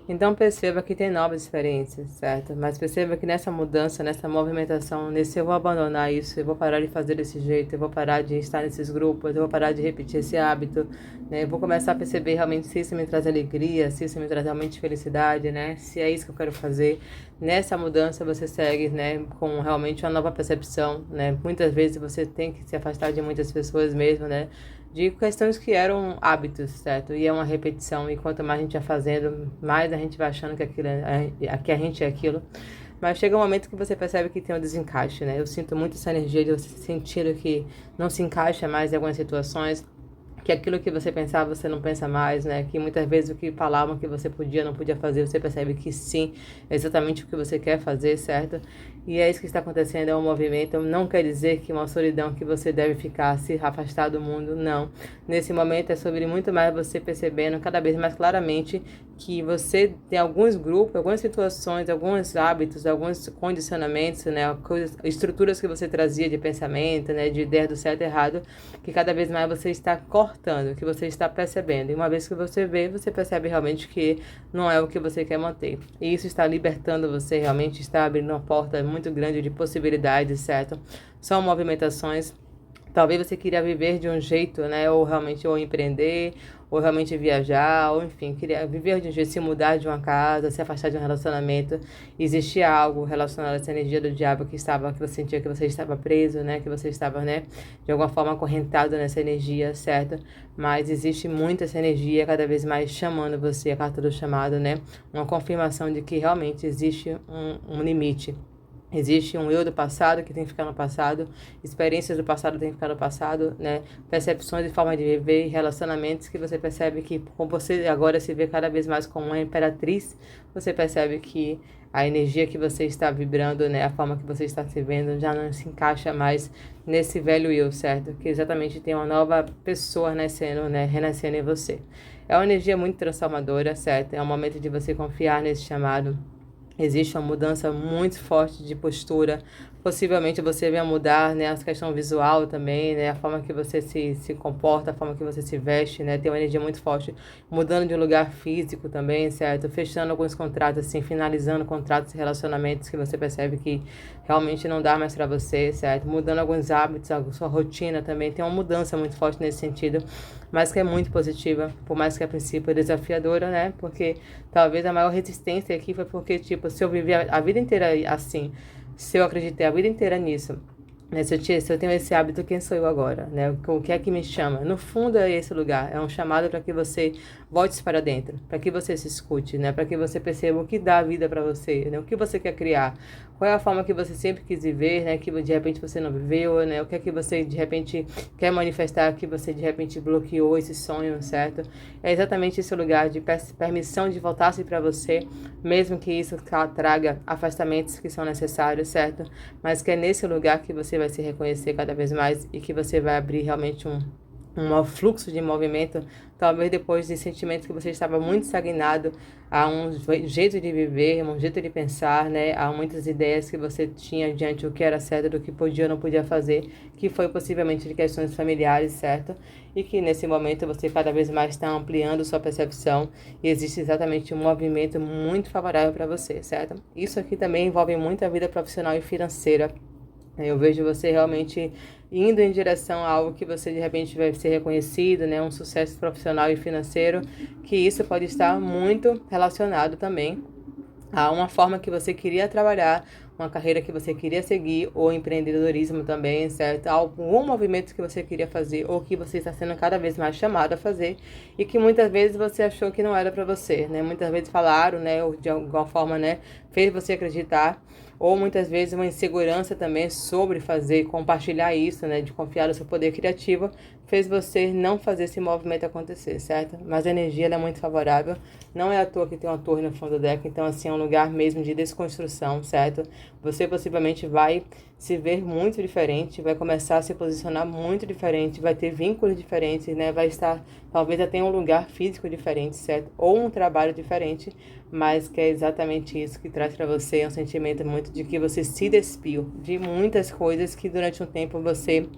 Então perceba que tem novas experiências, certo? Mas perceba que nessa mudança, nessa movimentação, nesse eu vou abandonar isso, eu vou parar de fazer desse jeito, eu vou parar de estar nesses grupos, eu vou parar de repetir esse hábito, né? Eu vou começar a perceber realmente se isso me traz alegria, se isso me traz realmente felicidade, né? Se é isso que eu quero fazer. Nessa mudança você segue, né, com realmente uma nova percepção, né? Muitas vezes você tem que se afastar de muitas pessoas mesmo, né? De questões que eram hábitos, certo? E é uma repetição, e quanto mais a gente vai fazendo, mais a gente vai achando que que a gente é aquilo. Mas chega um momento que você percebe que tem um desencaixe, né? Eu sinto muito essa energia de você sentir que não se encaixa mais em algumas situações, que aquilo que você pensava, você não pensa mais, né? Que muitas vezes o que falavam que você podia, não podia fazer, você percebe que sim, é exatamente o que você quer fazer, certo? E é isso que está acontecendo, é um movimento. Não quer dizer que uma solidão que você deve ficar, se afastar do mundo, não. Nesse momento é sobre muito mais você percebendo cada vez mais claramente que você tem alguns grupos, algumas situações, alguns hábitos, alguns condicionamentos, né? Coisas, estruturas que você trazia de pensamento, né? De ideia do certo e errado, que cada vez mais você está cortando, que você está percebendo. E uma vez que você vê, você percebe realmente que não é o que você quer manter. E isso está libertando você, realmente está abrindo uma porta muito grande de possibilidades, certo? São movimentações. Talvez você queria viver de um jeito, né? Ou realmente ou empreender, ou realmente viajar, ou enfim, queria viver de um jeito, se mudar de uma casa, se afastar de um relacionamento. Existia algo relacionado a essa energia do diabo que você sentia que você estava preso, né? Que você estava, né? De alguma forma acorrentado nessa energia, certo? Mas existe muito essa energia cada vez mais chamando você, a carta do chamado, né? Uma confirmação de que realmente existe um limite. Existe um eu do passado que tem que ficar no passado, experiências do passado tem que ficar no passado, né? Percepções e forma de viver, relacionamentos que você percebe que, como você agora se vê cada vez mais como uma imperatriz, você percebe que a energia que você está vibrando, né? A forma que você está se vendo já não se encaixa mais nesse velho eu, certo? Que exatamente tem uma nova pessoa nascendo, né? Renascendo em você. É uma energia muito transformadora, certo? É um momento de você confiar nesse chamado. Existe uma mudança muito forte de postura. Possivelmente você venha mudar, né, a questão visual também, né, a forma que você se comporta, a forma que você se veste, né, tem uma energia muito forte. Mudando de um lugar físico também, certo? Fechando alguns contratos, assim, finalizando contratos e relacionamentos que você percebe que realmente não dá mais para você, certo? Mudando alguns hábitos, a sua rotina também. Tem uma mudança muito forte nesse sentido, mas que é muito positiva, por mais que a princípio é desafiadora, né? Porque talvez a maior resistência aqui foi porque, tipo, se eu vivi a vida inteira assim, se eu acreditei a vida inteira nisso, né? Se eu tenho esse hábito, quem sou eu agora, né? O que é que me chama? No fundo é esse lugar, é um chamado para que você volte para dentro, para que você se escute, né? Para que você perceba o que dá vida para você, né? O que você quer criar, qual é a forma que você sempre quis viver, né? Que de repente você não viveu, né? O que é que você de repente quer manifestar, que você de repente bloqueou esse sonho, certo? É exatamente esse lugar de permissão de voltar-se para você, mesmo que isso traga afastamentos que são necessários, certo? Mas que é nesse lugar que você vai se reconhecer cada vez mais e que você vai abrir realmente um fluxo de movimento, talvez depois de sentimentos que você estava muito estagnado, a um jeito de viver, um jeito de pensar, né? Há muitas ideias que você tinha diante do que era certo, do que podia ou não podia fazer, que foi possivelmente de questões familiares, certo? E que nesse momento você cada vez mais está ampliando sua percepção e existe exatamente um movimento muito favorável para você, certo? Isso aqui também envolve muito a vida profissional e financeira. Eu vejo você realmente indo em direção a algo que você de repente vai ser reconhecido, né? Um sucesso profissional e financeiro, que isso pode estar muito relacionado também a uma forma que você queria trabalhar, uma carreira que você queria seguir, ou empreendedorismo também, certo? Algum movimento que você queria fazer, ou que você está sendo cada vez mais chamado a fazer, e que muitas vezes você achou que não era para você, né? Muitas vezes falaram, né? Ou de alguma forma, né? Fez você acreditar, ou muitas vezes uma insegurança também sobre fazer, compartilhar isso, né? De confiar no seu poder criativo, fez você não fazer esse movimento acontecer, certo? Mas a energia ela é muito favorável. Não é à toa que tem uma torre no fundo do deck, então assim é um lugar mesmo de desconstrução, certo? Você possivelmente vai se ver muito diferente, vai começar a se posicionar muito diferente, vai ter vínculos diferentes, né? Vai estar talvez até em um lugar físico diferente, certo? Ou um trabalho diferente, mas que é exatamente isso que traz para você um sentimento muito de que você se despiu de muitas coisas que durante um tempo você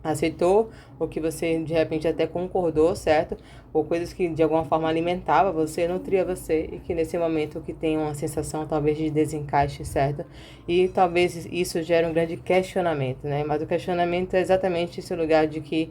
aceitou, ou que você de repente até concordou, certo? Ou coisas que de alguma forma alimentava você, nutria você, e que nesse momento que tem uma sensação talvez de desencaixe, certo? E talvez isso gere um grande questionamento, né? Mas o questionamento é exatamente esse lugar de que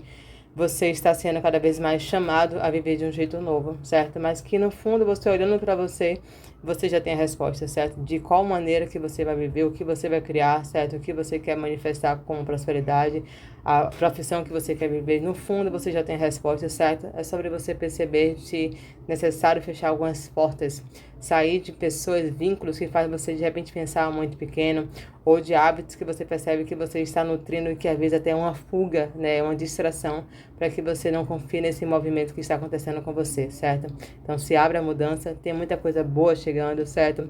você está sendo cada vez mais chamado a viver de um jeito novo, certo? Mas que no fundo, você olhando para você, você já tem a resposta, certo? De qual maneira que você vai viver, o que você vai criar, certo? O que você quer manifestar como prosperidade, a profissão que você quer viver. No fundo, você já tem a resposta, certo? É sobre você perceber se necessário fechar algumas portas, sair de pessoas, vínculos que fazem você de repente pensar muito pequeno, ou de hábitos que você percebe que você está nutrindo e que às vezes até é uma fuga, né? Uma distração, para que você não confie nesse movimento que está acontecendo com você, certo? Então se abre a mudança, tem muita coisa boa chegando, certo?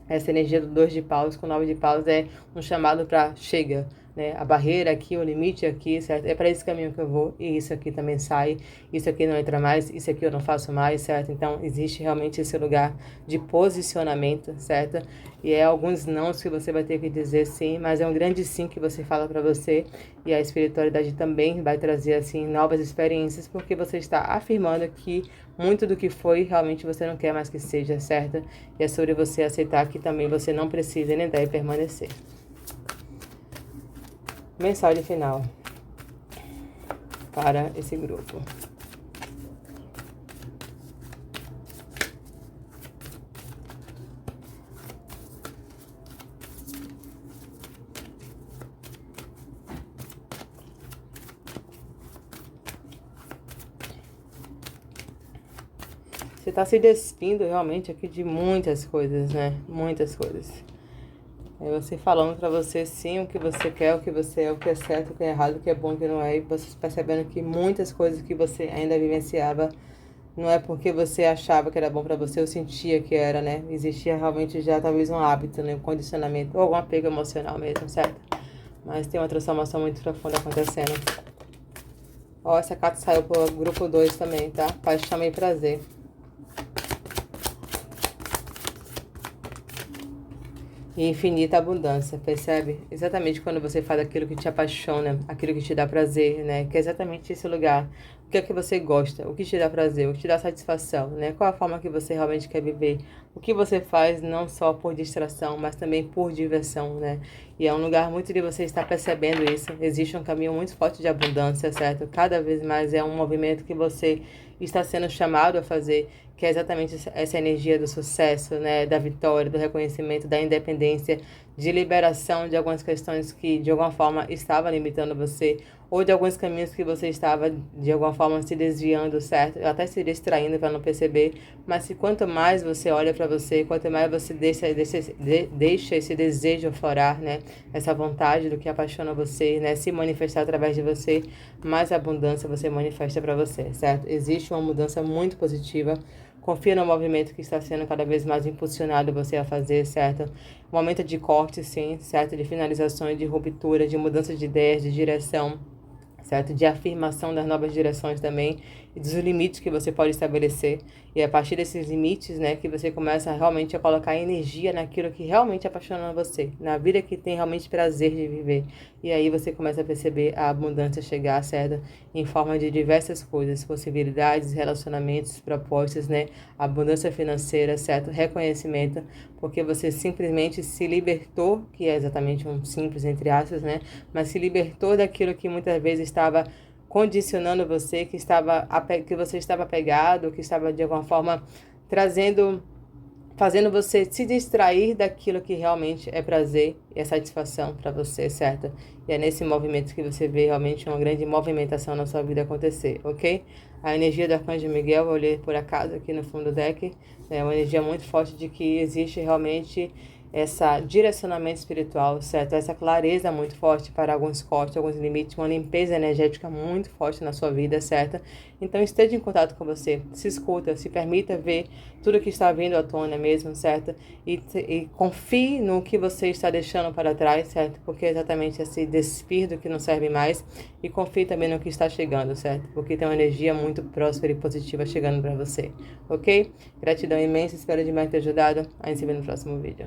Essa energia do 2 de paus com 9 de paus é um chamado para chega, né? A barreira aqui, o limite aqui, certo? É para esse caminho que eu vou, e isso aqui também sai, isso aqui não entra mais, isso aqui eu não faço mais, certo? Então existe realmente esse lugar de posicionamento, certo? E é alguns nãos que você vai ter que dizer sim, mas é um grande sim que você fala para você, e a espiritualidade também vai trazer assim novas experiências, porque você está afirmando que muito do que foi realmente você não quer mais que seja, certo? E é sobre você aceitar que também você não precisa nem deve permanecer. Mensagem final para esse grupo. Você está se despindo realmente aqui de muitas coisas, né? Muitas coisas. É você falando pra você sim o que você quer, o que você é, o que é certo, o que é errado, o que é bom, o que não é. E você percebendo que muitas coisas que você ainda vivenciava não é porque você achava que era bom pra você ou sentia que era, né? Existia realmente já talvez um hábito, né? Um condicionamento ou algum apego emocional mesmo, certo? Mas tem uma transformação muito profunda acontecendo. Ó, essa carta saiu pro grupo 2 também, tá? Paixão e prazer. E infinita abundância, percebe? Exatamente quando você faz aquilo que te apaixona, aquilo que te dá prazer, né? Que é exatamente esse lugar. O que é que você gosta? O que te dá prazer? O que te dá satisfação, né? Qual a forma que você realmente quer viver? O que você faz não só por distração, mas também por diversão, né? E é um lugar muito de você estar percebendo isso. Existe um caminho muito forte de abundância, certo? Cada vez mais é um movimento que você está sendo chamado a fazer, que é exatamente essa energia do sucesso, né, da vitória, do reconhecimento, da independência, de liberação de algumas questões que de alguma forma estavam limitando você, ou de alguns caminhos que você estava de alguma forma se desviando, certo? Até se distraindo para não perceber, mas que quanto mais você olha para você, quanto mais você deixa esse desejo aflorar, né, essa vontade do que apaixona você, né, se manifestar através de você, mais abundância você manifesta para você, certo? Existe uma mudança muito positiva. Confia no movimento que está sendo cada vez mais impulsionado você a fazer, certo? Momento de corte, sim, certo? De finalizações, de ruptura, de mudança de ideias, de direção, certo? De afirmação das novas direções também e dos limites que você pode estabelecer. E é a partir desses limites, né, que você começa realmente a colocar energia naquilo que realmente apaixona você, na vida que tem realmente prazer de viver. E aí você começa a perceber a abundância chegar, certo? Em forma de diversas coisas, possibilidades, relacionamentos, propostas, né? Abundância financeira, certo? Reconhecimento, porque você simplesmente se libertou, que é exatamente um simples entre aspas, né? Mas se libertou daquilo que muitas vezes estava condicionando você, que você estava apegado, que estava de alguma forma fazendo você se distrair daquilo que realmente é prazer e é satisfação para você, certo? E é nesse movimento que você vê realmente uma grande movimentação na sua vida acontecer, ok? A energia do Arcanjo Miguel, eu olhei por acaso aqui no fundo do deck, é uma energia muito forte de que existe realmente essa direcionamento espiritual, certo? Essa clareza muito forte para alguns cortes, alguns limites, uma limpeza energética muito forte na sua vida, certo? Então esteja em contato com você, se escuta, se permita ver tudo que está vindo à tona mesmo, certo? E confie no que você está deixando para trás, certo? Porque é exatamente esse despir do que não serve mais, e confie também no que está chegando, certo? Porque tem uma energia muito próspera e positiva chegando para você, ok? Gratidão imensa, espero demais ter ajudado. A gente se vê no próximo vídeo.